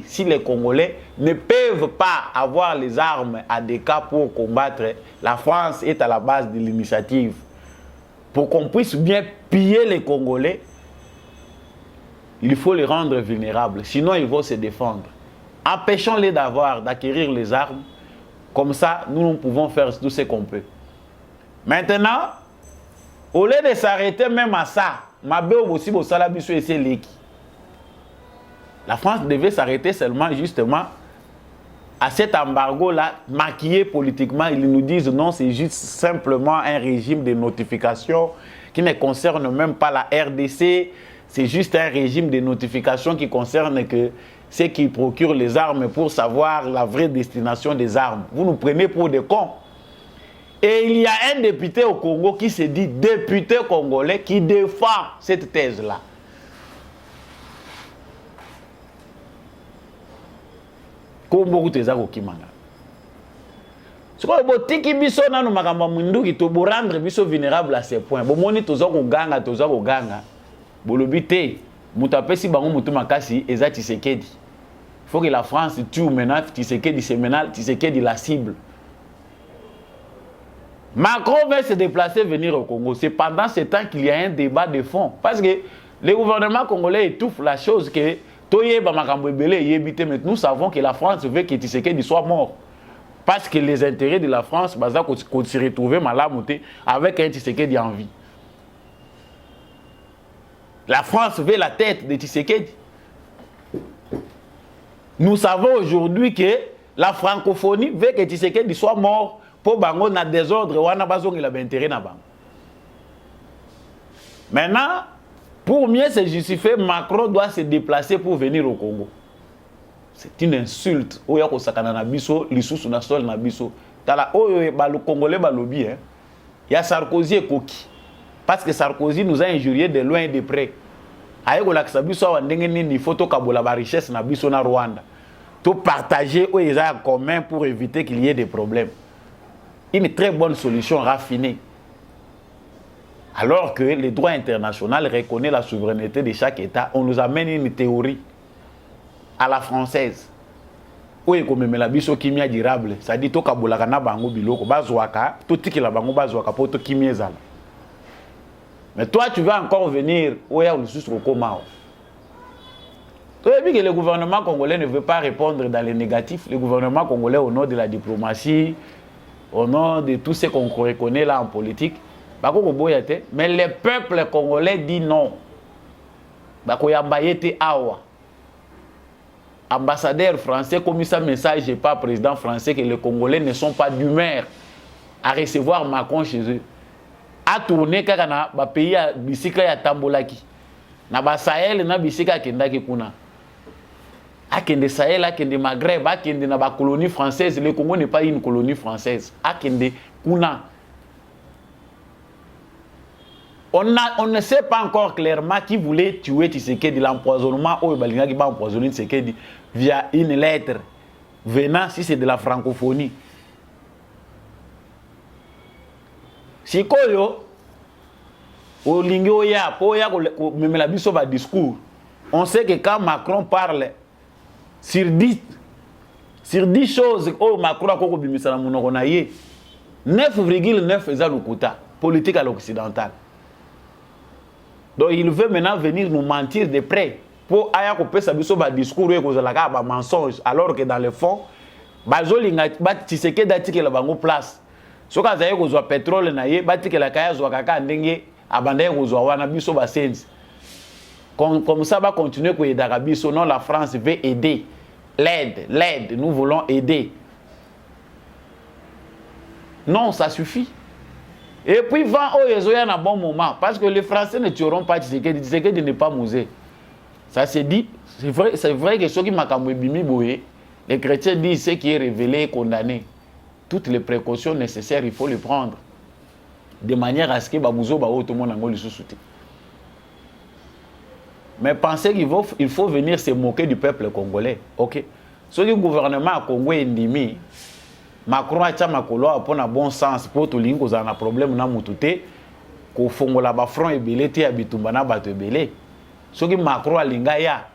si les Congolais ne peuvent pas avoir les armes adéquates pour combattre, la France est à la base de l'initiative. Pour qu'on puisse bien piller les Congolais, il faut les rendre vulnérables, sinon ils vont se défendre. Empêchons-les d'acquérir les armes, comme ça nous pouvons faire tout ce qu'on peut. Maintenant, au lieu de s'arrêter même à ça, la France devait s'arrêter seulement justement à cet embargo-là, maquillé politiquement. Ils nous disent non, c'est juste simplement un régime de notification qui ne concerne même pas la RDC. C'est juste un régime de notification qui concerne que ceux qui procurent les armes pour savoir la vraie destination des armes. Vous nous prenez pour des cons. Et il y a un député au Congo qui se dit député congolais qui défend cette thèse-là. Kombo teza ko kimanga. Siko botiki biso nanu makamba munduki to borendre biso vulnérable à ces points. Bomoni toza ko ganga. Bolobi te mutapesi bango mutu makasi eza Tshisekedi. Il faut que la France tue maintenant Tshisekedi, c'est maintenant Tshisekedi la cible. Macron va se déplacer venir au Congo. C'est pendant ce temps qu'il y a un débat de fond. Parce que le gouvernement congolais étouffe la chose que nous savons que la France veut que Tshisekedi soit mort. Parce que les intérêts de la France, qu'on se retrouve malamouté avec un Tshisekedi en vie. La France veut la tête de Tshisekedi. Nous savons aujourd'hui que la francophonie veut que Tshisekedi soit mort pour bango na désordre wana bazong il a intérêt na bango. Maintenant, pour mieux se justifier, Macron doit se déplacer pour venir au Congo. C'est une insulte. Oya ko sakana na biso, lisusu na sol na biso. Tala oyo ba le Congolais ba lobi hein. Il y a Sarkozy et Koki. Parce que Sarkozy nous a injurié de loin et de près. Aye ko lakisa biso wa ndenge nini photo kabola ba richesse na biso na Rwanda. Tout partager au en commun pour éviter qu'il y ait des problèmes. Une très bonne solution raffinée. Alors que le droit international reconnaît la souveraineté de chaque État, on nous amène une théorie à la française. Oui, comme la biso kimia durable, ça dit to kabolaka na bango biloko bazwaka, to tikela bango bazwaka po to kimia zala. Mais toi tu vas encore venir oya lususu kokoma. Tu as vu que le gouvernement congolais ne veut pas répondre dans les négatifs. Le gouvernement congolais, au nom de la diplomatie, au nom de tout ce qu'on reconnaît là en politique, mais le peuple congolais dit non. Ambassadeur français, comme ça message et pas président français que les Congolais ne sont pas d'humeur à recevoir Macron chez eux. A tourné quand na pays à bisika ya tambolaki. Na ba Sahel na bisika kendaki kuna. Akende Sahel, akende Maghreb, akende na ba colonie française. Le Congo n'est pas une colonie française. Akende kuna. On ne sait pas encore clairement qui voulait tuer Tshisekedi, l'empoisonnement ou qui va empoisonner Tshisekedi via une lettre venant, si c'est de la francophonie. Si koyo olingi oya poya memela biso ba discours, on sait que quand Macron parle sur 10 choses oh Macron ko bimisa na monoko na ye 9,9 eza lokuta politique à l'occidental. Donc il veut maintenant venir nous mentir de près pour aya ko pesa biso ba discours et kozala ka ba mensonge alors que dans le fond bazolinga ba Tshisekedi datikela bango place. Soka zaye kozwa pétrole na ye batikela kaya zwa kaka ndenge abandeye kozwa wana biso ba senzi. Comme ça va continuer ko yedaka biso non la France veut aider. L'aide, nous voulons aider. Non, ça suffit. Et puis, va au Yezoya à un bon moment. Parce que les Français ne tueront pas Tshisekedi. Tshisekedi n'est pas musée. Ça c'est dit. C'est vrai que ceux qui m'ont bimi boye, les chrétiens disent ce qui est révélé et condamné. Toutes les précautions nécessaires, il faut les prendre. De manière à ce que Babouzo, tout le monde a soutien. Mais pensez qu'il faut venir se moquer du peuple congolais. Ok. Ce que le gouvernement Congo est endimi, Macron a makolo pour un bon sens pour tout le monde a un problème na mutute ko fongola ba front ebele te abitumba na bato ebele. Ce que Macron a lingaya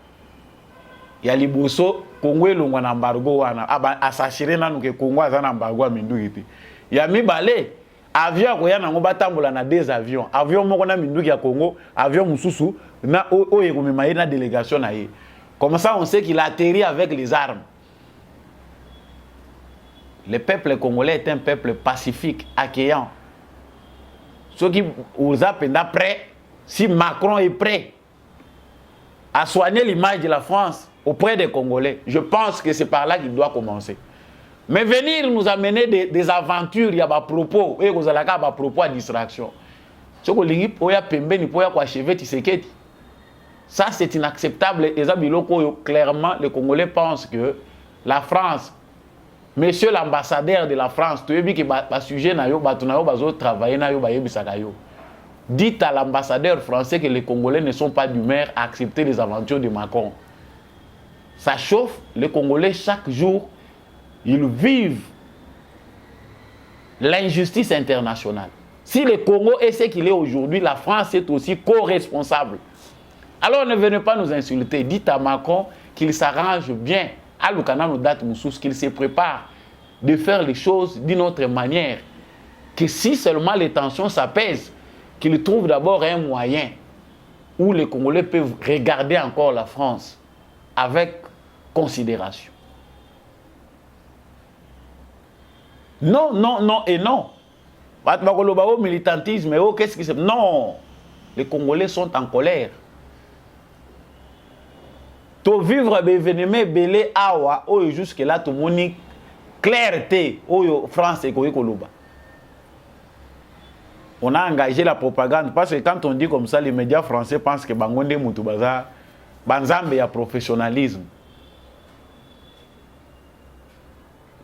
ya liboso Congo elongwa na embargo wana asashire nanu ke Congo aza na embargo minduki te. Ya mibale avion ko ya nango batambola na des avions. Avion moko na minduki ya Congo, avion mususu na oye komema na délégation na ye. Comme ça on sait qu'il a atterri avec les armes. Le peuple congolais est un peuple pacifique, accueillant. Ceux qui vous appellent prêts, si Macron est prêt à soigner l'image de la France auprès des Congolais, je pense que c'est par là qu'il doit commencer. Mais venir nous amener des aventures, il y a des propos, et vous allez avoir des propos à distraction. Ce que vous avez pembe pour achever Tshisekedi. Ça c'est inacceptable. Et clairement, les Congolais pensent que la France, monsieur l'ambassadeur de la France, tu as vu que le sujet na yo travailler na yo bayebisaka yo. Dites à l'ambassadeur français que les Congolais ne sont pas d'humeur à accepter les aventures de Macron. Ça chauffe, les Congolais chaque jour, ils vivent l'injustice internationale. Si le Congo est ce qu'il est aujourd'hui, la France est aussi co-responsable. Alors ne venez pas nous insulter. Dites à Macron qu'il s'arrange bien. À l'Ukana nous date Moussous, qu'il se prépare de faire les choses d'une autre manière. Que si seulement les tensions s'apaisent, qu'il trouve d'abord un moyen où les Congolais peuvent regarder encore la France avec considération. Non, non, non et non. Militantisme, qu'est-ce qui se... Non, les Congolais sont en colère. To vivre l'événement belé awa oyo jusque là tout moni clarté oyo France et Koloba. On a engagé la propagande parce que quand on dit comme ça les médias français pensent que bangonde mutu baza banzambe ya professionnalisme.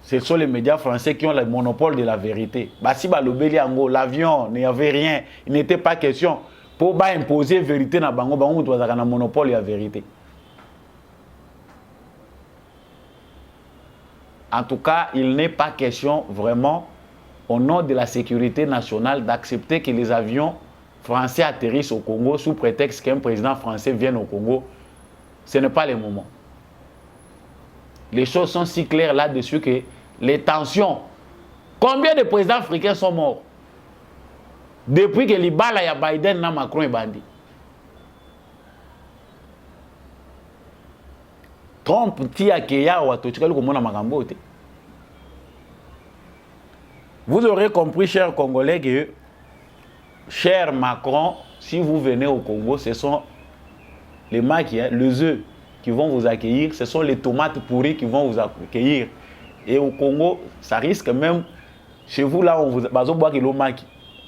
Ce sont les médias français qui ont le monopole de la vérité. Basi balobeli ango l'avion, il n'y avait rien, il n'était pas question pour ba imposer vérité na bango bango mutu baza na monopole de la vérité. En tout cas, il n'est pas question vraiment, au nom de la sécurité nationale, d'accepter que les avions Français atterrissent au Congo sous prétexte qu'un président français vienne au Congo. Ce n'est pas le moment. Les choses sont si claires là-dessus que les tensions. Combien de présidents africains sont morts depuis que Libala ya Biden na Macron et Bandi? Trump tia keya wa tochikali komona makambo te. Vous aurez compris, chers Congolais, que, cher Macron, si vous venez au Congo, ce sont les maquis, les œufs qui vont vous accueillir, ce sont les tomates pourries qui vont vous accueillir. Et au Congo, ça risque même, chez vous là, on vous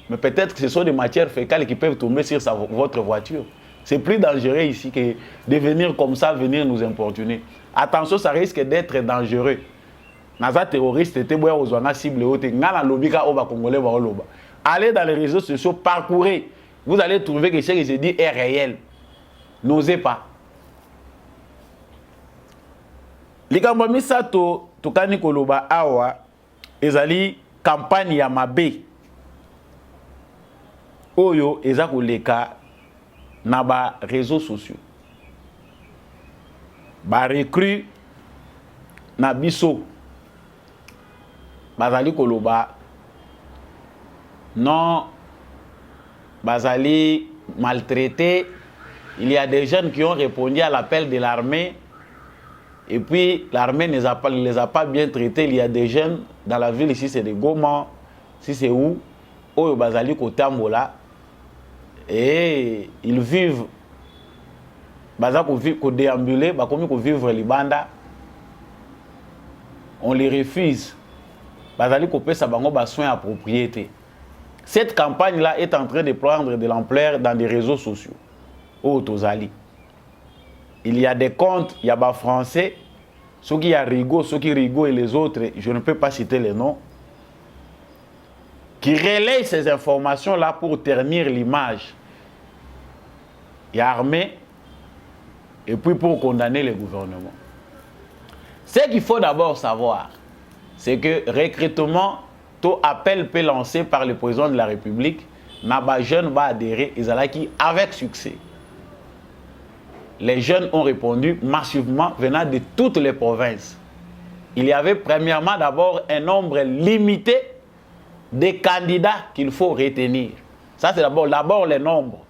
mais peut-être que ce sont des matières fécales qui peuvent tomber sur votre voiture. C'est plus dangereux ici que de venir comme ça, venir nous importuner. Attention, ça risque d'être dangereux. Naza terroriste était boya ozwana cible haute ngana lobika oba congolais ba loba. Allez dans les réseaux sociaux, parcourez. Vous allez trouver que ce que je dis est réel. N'osez pas. Likambo misato tokani koloba awa ezali campagne ya mabe. Oyo eza koleka na ba réseaux sociaux. Ba recrue na biso Bazali Koloba, non, Bazali maltraité. Il y a des jeunes qui ont répondu à l'appel de l'armée et puis l'armée ne les a pas bien traités. Il y a des jeunes dans la ville ici, c'est des Goma, si c'est où, au Bazali Kotambola, et ils vivent, Bazali déambuler, comme vivre les bandas, on les refuse. Bazali kopé sa bango ba soins à propriété. Cette campagne-là est en train de prendre de l'ampleur dans des réseaux sociaux. Au Tozali. Il y a des comptes, il y a des Français, ceux qui a Rigaud, ceux qui Rigaud et les autres, je ne peux pas citer les noms, qui relayent ces informations-là pour ternir l'image. Il y a armée et puis pour condamner le gouvernement. Ce qu'il faut d'abord savoir, c'est que recrutement, tout appel peut lancer par le président de la République, Naba jeune va adhérer Ezalaki avec succès. Les jeunes ont répondu massivement venant de toutes les provinces. Il y avait premièrement d'abord un nombre limité de candidats qu'il faut retenir. Ça c'est d'abord les nombres.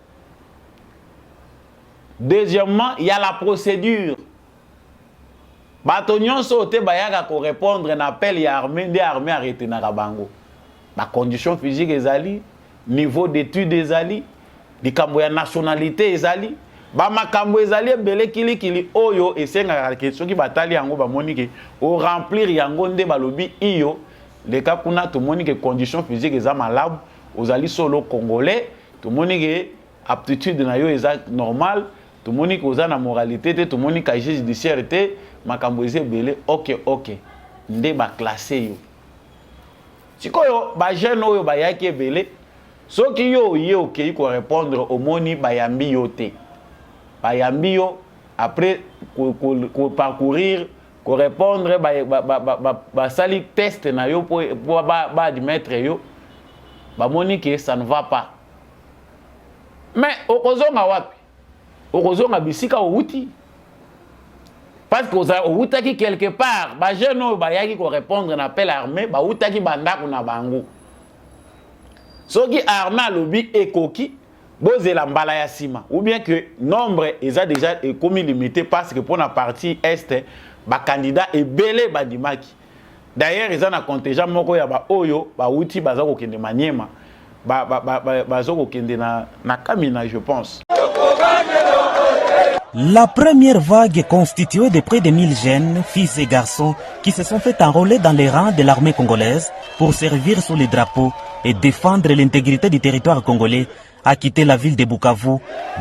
Deuxièmement, il y a la procédure. Batonion sauté bayaga ko répondre à l'appel et armée des armées arrêtées na Bango. La condition physique ezali, niveau d'études ezali, di kambo ya nationalité ezali, ba makambo ezali belé kili oyo esenga question ki batali yango ba monike o remplir yango nde balobi iyo le ka kuna to monike condition physique eza malabu, ozali solo congolais, to monike aptitude na yo eza normal, to monike oza na moralité te, to monike agir judiciaire te. Makambo eze belé, ok, nde ba classé yo. Sikoyo, ba jeune oyo ba yaki belé, soki yo ye okei ko répondre au moni ba yambi yo te. Ba yambi yo, après ko parcourir, ko répondre ba sali test na yo pour ba admettre yo, ba moni que ça ne va pas. Mais okozonga wapi? Okozonga bisika outi. Parce que vous avez quelque part, les jeunes qui répondre à l'appel armé, vous avez banda kuna bango. Ceux qui armé à lobby et coquille, vous avez la mbalaya sima. Ou bien que nombre est déjà commis limité parce que pour la partie est, les candidats est belé bandimaki. D'ailleurs, ils ont un contingent moko ya ba oyo, ba outi bazako kende maniema, bazako kende na kamina, je pense. La première vague est constituée de près de 1000 jeunes, filles et garçons, qui se sont fait enrôler dans les rangs de l'armée congolaise pour servir sous les drapeaux et défendre l'intégrité du territoire congolais, a quitté la ville de Bukavu,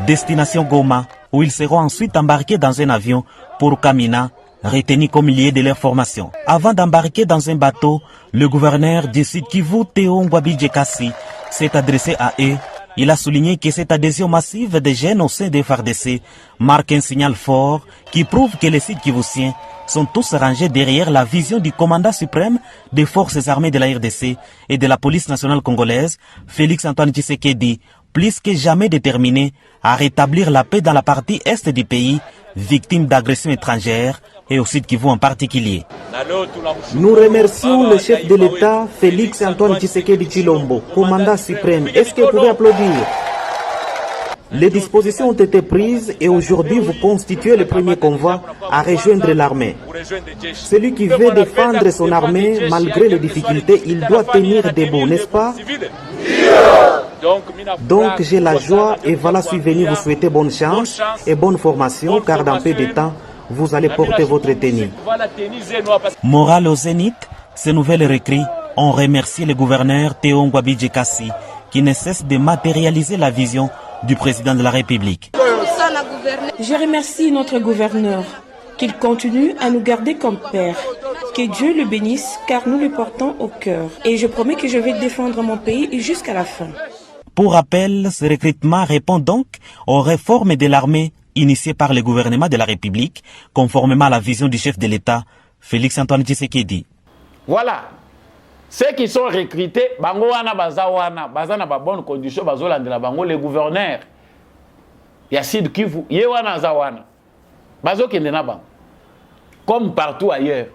destination Goma, où ils seront ensuite embarqués dans un avion pour Kamina, retenu comme lié de leur formation. Avant d'embarquer dans un bateau, le gouverneur du Sud Kivu, Théo Ngwabidjekasi, s'est adressé à eux. Il a souligné que cette adhésion massive des jeunes au sein des FARDC marque un signal fort qui prouve que les Sud Kivusiens sont tous rangés derrière la vision du commandant suprême des forces armées de la RDC et de la police nationale congolaise, Félix Antoine Tshisekedi, plus que jamais déterminés à rétablir la paix dans la partie est du pays, victime d'agressions étrangères, et au Sud Kivu en particulier. Nous remercions le chef de l'État, Félix Antoine Tshisekedi Tshilombo, commandant suprême. Est-ce que vous pouvez applaudir? Les dispositions ont été prises et aujourd'hui vous constituez le premier convoi à rejoindre l'armée. Celui qui veut défendre son armée malgré les difficultés, il doit tenir debout, n'est-ce pas? Donc j'ai la joie et voilà, suis venu vous souhaiter bonne chance et bonne formation car dans peu de temps, vous allez porter votre tenue. Morale au zénith, ces nouvelles recrues ont remercié le gouverneur Théo Ngwabi Kassi qui ne cesse de matérialiser la vision du président de la République. Je remercie notre gouverneur, qu'il continue à nous garder comme père. Que Dieu le bénisse, car nous le portons au cœur. Et je promets que je vais défendre mon pays jusqu'à la fin. Pour rappel, ce recrutement répond donc aux réformes de l'armée initiées par le gouvernement de la République, conformément à la vision du chef de l'État, Félix Antoine Tshisekedi. Voilà. Ceux qui sont recrutés, bango wana baza na ba bonne condition bazolandela bango les gouverneurs. Ya Sud Kivu, ye wana za wana. Bazo kende na bango. Comme partout ailleurs.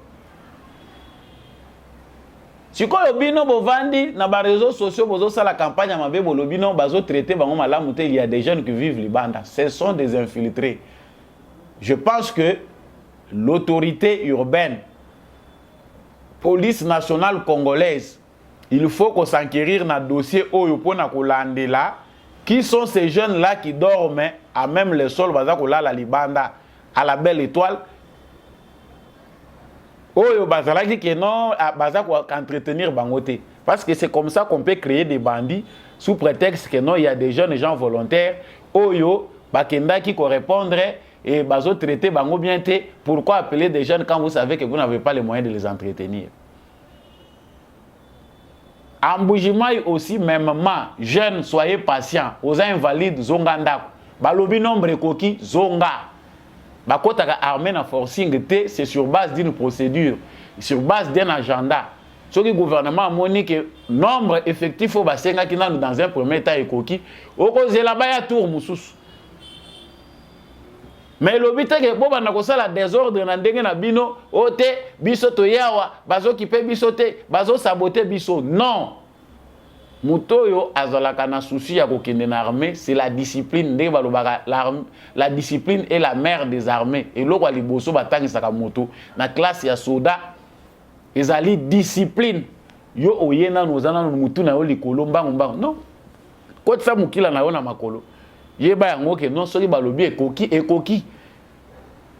Sikoyo bino bovandi na ba réseaux sociaux bozo sala campagne ya mabe bolobino bazo traiter bango malamu te, il y a des jeunes qui vivent libanda. Ce sont des infiltrés. Je pense que l'autorité urbaine, police nationale congolaise, il faut qu'on s'enquérir dans le dossier Oyo pona kolandela. Qui sont ces jeunes-là qui dorment à même le sol, la libanda, à la belle étoile? Oyo bazala dit que non, entretenir bangote. Parce que c'est comme ça qu'on peut créer des bandits sous prétexte que non, il y a des jeunes gens volontaires. Oyo, bakenda qui correspondrait et bazo traiter bango bien te. Pourquoi appeler des jeunes quand vous savez que vous n'avez pas les moyens de les entretenir? Amboujimai aussi, mêmement, jeunes, soyez patients. Aux invalides, zonganda. Balobi nombre koki, zonga. Bakota armée na forcing, c'est sur base d'une procédure, sur base d'un agenda. Ce que le gouvernement a montré que nombre effectif au bassin qui dans un premier temps est koki. Au cause de là-bas, il y a tour moussous. Mais le but est que si on a la désordre dans le bino, ote, biso to yawa, bazo kipe biso te, bazo saboter biso. Non. Mutoyo azalaka na souci ya kokende na armée, c'est la discipline. La discipline est la mère des armées. Et loko liboso batangi saka moto na classe ya soda, ezali discipline. Yo oyena nozana mutu na yo likolo mbango mbango. Non. Ko tsa mukila na yo na makolo. Yeba yango ke non soli balobi ekoki.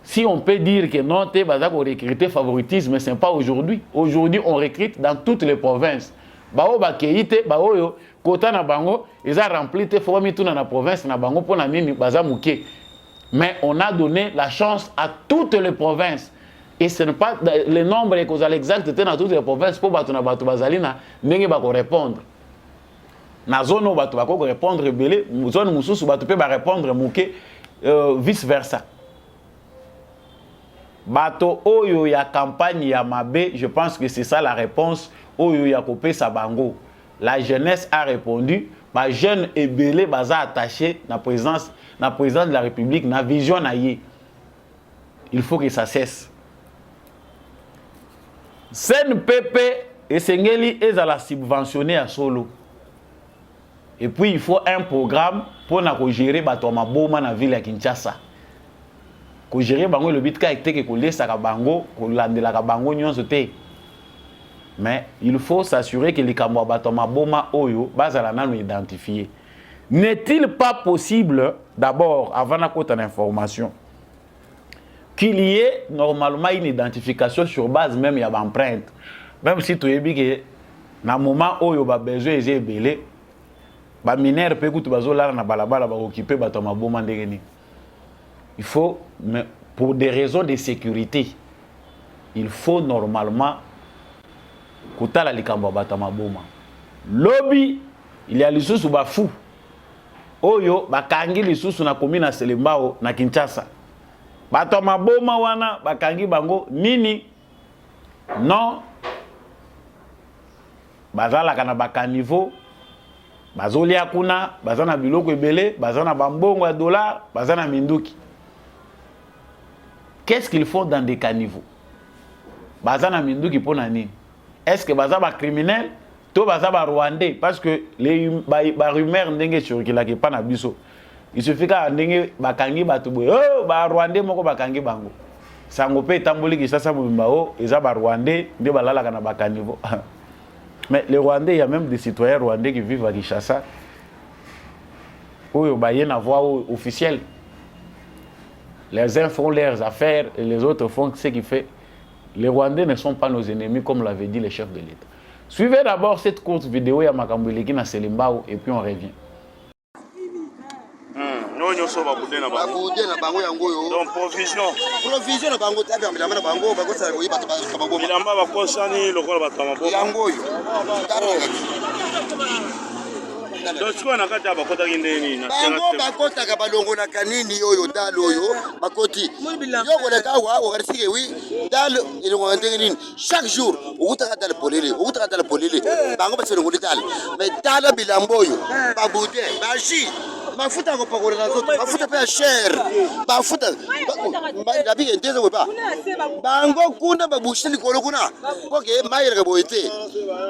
Si on peut dire que non, te baza ko recruter favoritisme, mais ce n'est pas aujourd'hui. Aujourd'hui, on recrute dans toutes les provinces. Bao ba keite, bao yo kota na bango, ils ont rempli te formi tout dans la province na bango pour na nini baza muke. Mais on a donné la chance à toutes les provinces. Et ce n'est pas le nombre que vous allez exact dans toutes les provinces pour battre na batu bazalina, ndenge ba ko répondre. Na zone batu ba ko répondre belé, zone mususu batu pe ba répondre muke, vice versa. Bato oyo ya campagne ya mabe, je pense que c'est ça la réponse. Oyo ya kopé sa bango. La jeunesse a répondu. Ma jeune et belé baza attaché na présidence de la République, na vision na yé. Il faut que ça cesse. CNPP et Sengeli est à la subventionner à solo. Et puis il faut un programme pour gérer bato maboma na ville ya Kinshasa. Ko gérer bango le but ka été que ko lesa ka bango, ko landela ka bango nyonso te. Mais il faut s'assurer que les Kamwa bato maboma oyo bazala nanu identifier. N'est-il pas possible d'abord avant na kota d'information qu'il y ait normalement une identification sur base même ya empreinte. Même si tu es que na moment oyo ba besoin est belé ba mineur pe kutu bazola na balabala ba occuper bato maboma ndengeni. Il faut, mais pour des raisons de sécurité, il faut normalement kutala likambo batama boma. Lobby, il y a lisusu ba fou. Oyo bakangi lisusu na commune na Selembao na Kinshasa. Batama boma wana bakangi bango nini? Non. Bazala kana bakaniveau bazolia kuna bazana biloko ebele bazana bambongo ya dollar bazana minduki. Qu'est-ce qu'ils font dans des caniveaux? Bazana minduki pour nani? Est-ce que bazaba criminel? To bazaba rwandais parce que les rumeurs ndenge circula ke pas na biso. Il suffit ka ndenge bakangi batu boye oh ba rwandais moko bakangi bango. Sango pe tamboli ki sasa mobimba o eza ba rwandais nde balala kana bakaniveau. Mais les Rwandais, il y a même des citoyens rwandais qui vivent à Kinshasa. Où il y a une voix officielle. Les uns font leurs affaires et les autres font ce qu'ils font. Les Rwandais ne sont pas nos ennemis comme l'avait dit le chef de l'État. Suivez d'abord cette courte vidéo à Makamboueleki na Selimbao et puis on revient. Donc provision na bango tabi ambilamba na bango bakosa ko yibata ba bango bilamba bakosani lokola batama bo yango yo donc siko na kata bakota kindeni na bango bakota ka balongo na kanini yoyo dalo yo bakoti yoko le kawa o garisike wi dalo ilongo ndengeni chaque jour ukutaka dalo polele bango baselo ngoli dalo mais dalo bilambo yo babude bashi mafuta ko pakora na zoto mafuta pe cher mafuta la bige ndeze ko ba bango kuna babushi likolo kuna koke mayira ka boyete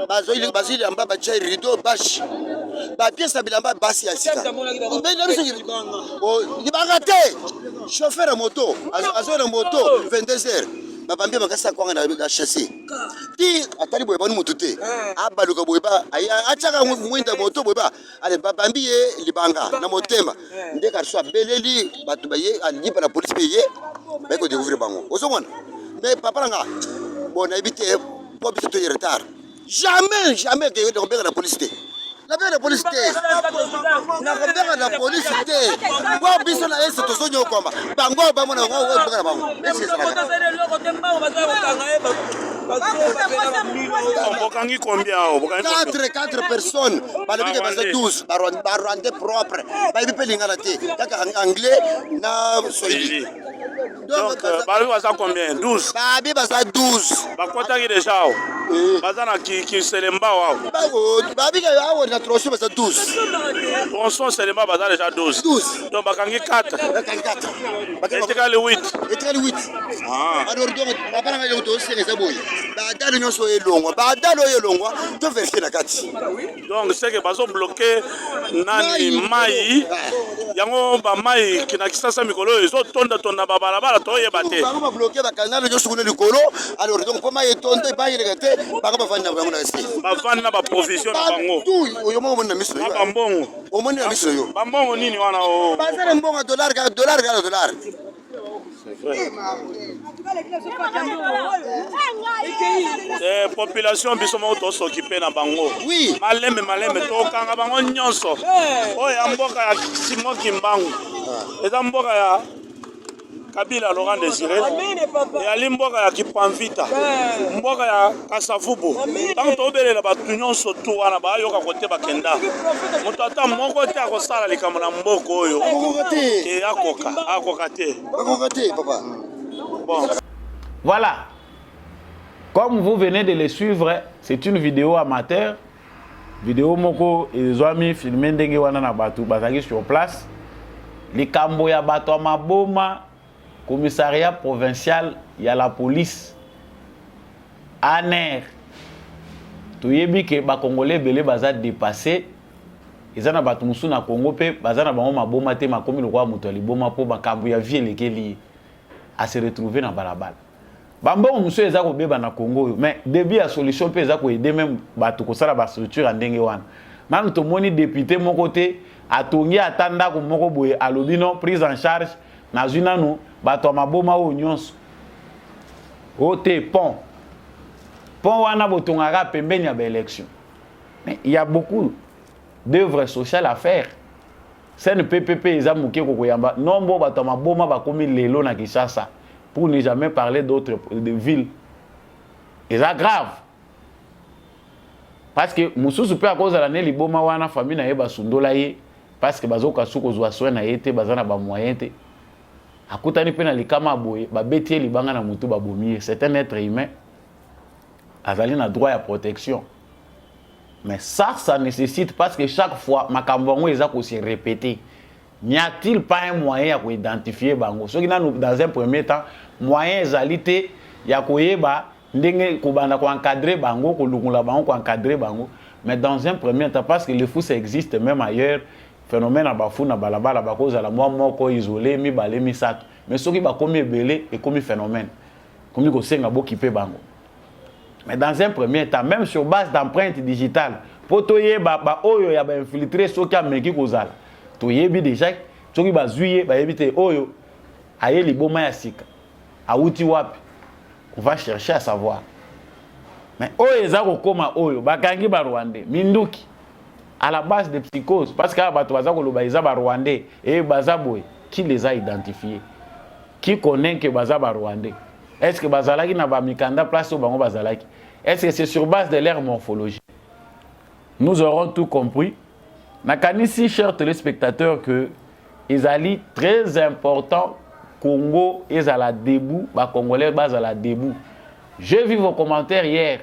bazoili basili amba ba cher rido bashi ba pièce bilamba basi ya sika mbele ruso o libanga te chauffeur moto azo na moto 22h babambia makasa kwanga na chassis ti atali boye banu mutute abaluka boye ba achaka mwinda moto boye ba ale babambie libanga na motema ndeka so beleli batu baye alipa na police paye ba ko découvrir bango osomona mais papa nga bon habité pour biso to retard jamais que de repérer la police la paix la police na repérer la police wa biso na ese to sonyo komba bango ba mona ngo ba bango Bokangi combien? 4 personnes. Balabike basa 12. Barwande propre. Baby pelinga la te. Kaka anglais na swahili. Donc babi basa combien? 12. Babi basa 12. Bakota ki déjà. Bazana ki selemba wa. Babi ka awo na tronçon basa 12. Tronçon selemba basa déjà 12. 12. Donc bakangi 4. Bakangi 4. Bakangi 8. Bakangi 8. Ah. Alors donc papa na yoto c'est boy. Badalo nyonso elongwa badalo elongwa to vérifier na kati donc c'est que bazo bloquer nani mai yango ba mai kina kisasa mikolo ezo tonda ba balabala to yebate ba bloquer ba kanalo nyonso kuna likolo alors donc pour mai tonda ba yelekate ba ka bafana bango na si bafana ba provision na bango oyo mo mona miso yo bambongo o mona na miso yo bambongo nini wana o bazana mbongo dollar population biso mo to s'occuper na bango oui malembe to kanga bango nyonso oya mboka ya Simon Kimbangu eza mboka ya Kabila Laurent Désiré ya limboka ya Kipamvita mboka ya Kasavubu tant to belela batu nyonso to wana ba yoka kote bakenda moto ata moko te akosala likambo na mboko oyo ke akoka te papa. Bon. Voilà. Comme vous venez de les suivre, c'est une vidéo amateur. Vidéo moko ezwami filmé ndenge wana na batu bazaki sur place. Likambo ya bato ya maboma commissariat provincial ya la police. ANER. Toyebi ke ba congolais belé baza dépassé. Ezana batu musu na Congo pe bazana bango maboma te makomi lokwa muto liboma po bakambu ya vie lekeli à se retrouver dans balabala. Bambon monsieur eza ko beba na Congo mais début à solution pe eza ko aider même bato ko sala ba structure ndenge wana. Nanu to moni député mon côté atongi atanda ko moko boye alobi non prise en charge na zunanu bato maboma o nyonso. Ote pont wana botongaka pembeni ya ba élection. Mais il y a beaucoup d'œuvres sociales à faire. C'est un PPP ezamuke kokoyamba nombo bato maboma bakomi lelo na Kinshasa pour ne jamais parler d'autres villes. Et ça grave. Parce que mususu pe à cause de l'année liboma wana famille na yeba sundola ye parce que bazoka suko zwa soin na yete bazana ba moyen te. Akutani pe na likama boye ba betie libanga na mutu ba bomier. C'est un être humain. Azali na droit à protection. Mais ça nécessite, parce que chaque fois, Makambongo est aussi répété. N'y a-t-il pas un moyen pour identifier Bango? Ce qui dans un premier temps, moyen égalité, il y a encadrer Bango, encadrer Bango. Mais dans un premier temps, parce que le fou ça existe même ailleurs, phénomène à Bafou, à Balaba, à cause à la moi, isolé, mi balé, mi sat. Mais ce qui va comme belé et comme phénomène. Comme il y a beaucoup qui Bango. Mais dans un premier temps, même sur base d'empreintes digitales, pour toi, il y a infiltré ce qui a mis qui causal. Tu y es déjà, ce qui va zuyer, va éviter oyo, aïe li boma ya sika, a outi wapi. On va chercher à savoir. Mais oyo ezako koma oyo, bakangi ba Rwandais, minduki, à la base de psychose, parce que bato bazako lo baiza ba Rwandais et bazaboy, qui les a identifiés? Qui connaît que baza ba Rwandais? Est-ce que bazalaki na ba mikanda place au bango bazalaki? Est-ce que c'est sur base de leur morphologie? Nous aurons tout compris. Nakanisi, chers téléspectateurs, que Ezali très important, Congo est à la debout, bah Congolais bas à la debout. J'ai vu vos commentaires hier,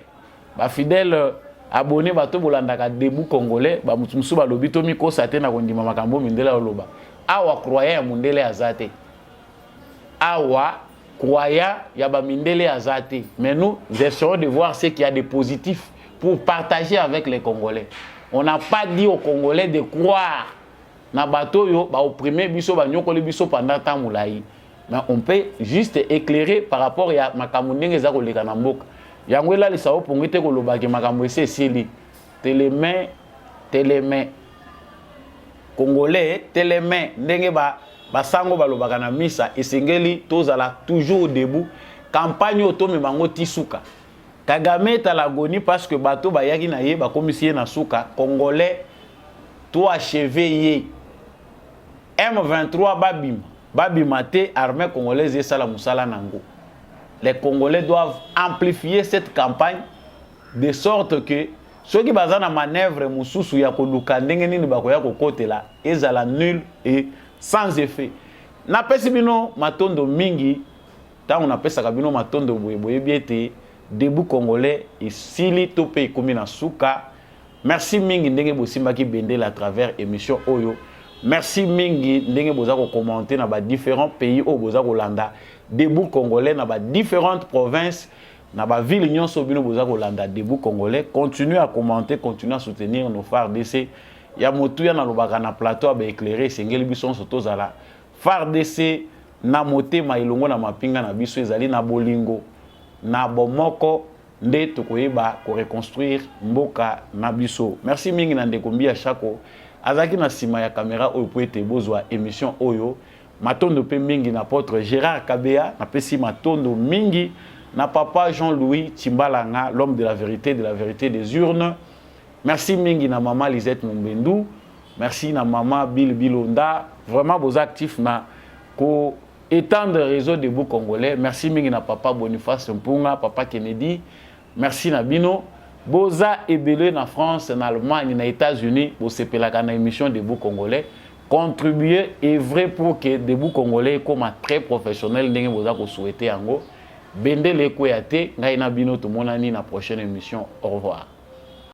bah fidèles abonnés, bah tout bolandaka debout Congolais, bah mutumsu bah lobito miko sate na kondima makambo mindela oloba. Awa croyant mundele azate. Awa croyant yaba mindele azate. Mais nous essayons de voir ce qu'il y a de positif pour partager avec les Congolais. On n'a pas dit aux Congolais de croire na bateau yo ba opprimer biso ba nyokoli biso pendant temps moulayi. Mais on peut juste éclairer par rapport à makambo ndenge za koleka na mboka. Yango la lisao pongite ko lobaki makambo ese sili. Télémain Congolais télémain ndenge ba sango ba lobaka na misa esengeli tozala toujours debout. Campagne otome bango tisuka. Kagame talagoni parce que bateau bayaki na ye ba komisie na suka Congolais to achevé ye M23 babima te armée congolaise et sala musala nango. Les Congolais doivent amplifier cette campagne de sorte que ceux qui basent na manœuvre mususu ya koluka ndenge nini bakoya kokotela ezala nul et sans effet. Na pesi bino matondo mingi ta on appelle ça bino matondo boye biete debout Congolais et sili topé komi na suka. Merci mingi ndenge bosimbaki bendela à travers émission Oyo. Merci mingi ndenge bozako commenter na ba différents pays au bozako landa debout Congolais na ba différentes provinces na ba ville nyonso bino bozako landa debout Congolais. Continuez à commenter, continuez à soutenir nos phares DC. Ya motu ya na lobaka na plateau ba éclairer sengeli biso soto zala. Phare DC na motema ilongo na mapinga na biso ezali na bolingo. Na bomoko nde tokoyeba ko reconstruire mboka na biso. Merci mingi na ndekombi ya chako azaki na sima ya caméra oyo po ete bozwa émission oyo matondo pe mingi na apôtre Gérard Kabea na pesi matondo mingi na papa Jean-Louis Timbalanga, l'homme de la vérité des urnes. Merci mingi na maman Lisette Mumbendu, merci na maman Bill Bilonda, vraiment vos actifs na ko étendre réseau de beaux Congolais. Merci mingi na papa Boniface Mpunga, papa Kennedy. Merci na bino. Boza ebele na France, en Allemagne, na États-Unis, pour sepelaka na émission de beaux Congolais. Contribuer est vrai pour que des beaux Congolais comme très professionnels ndenge boza ko souhaiter yango. Bendele koyate ngai na bino to monani na prochaine émission. Au revoir.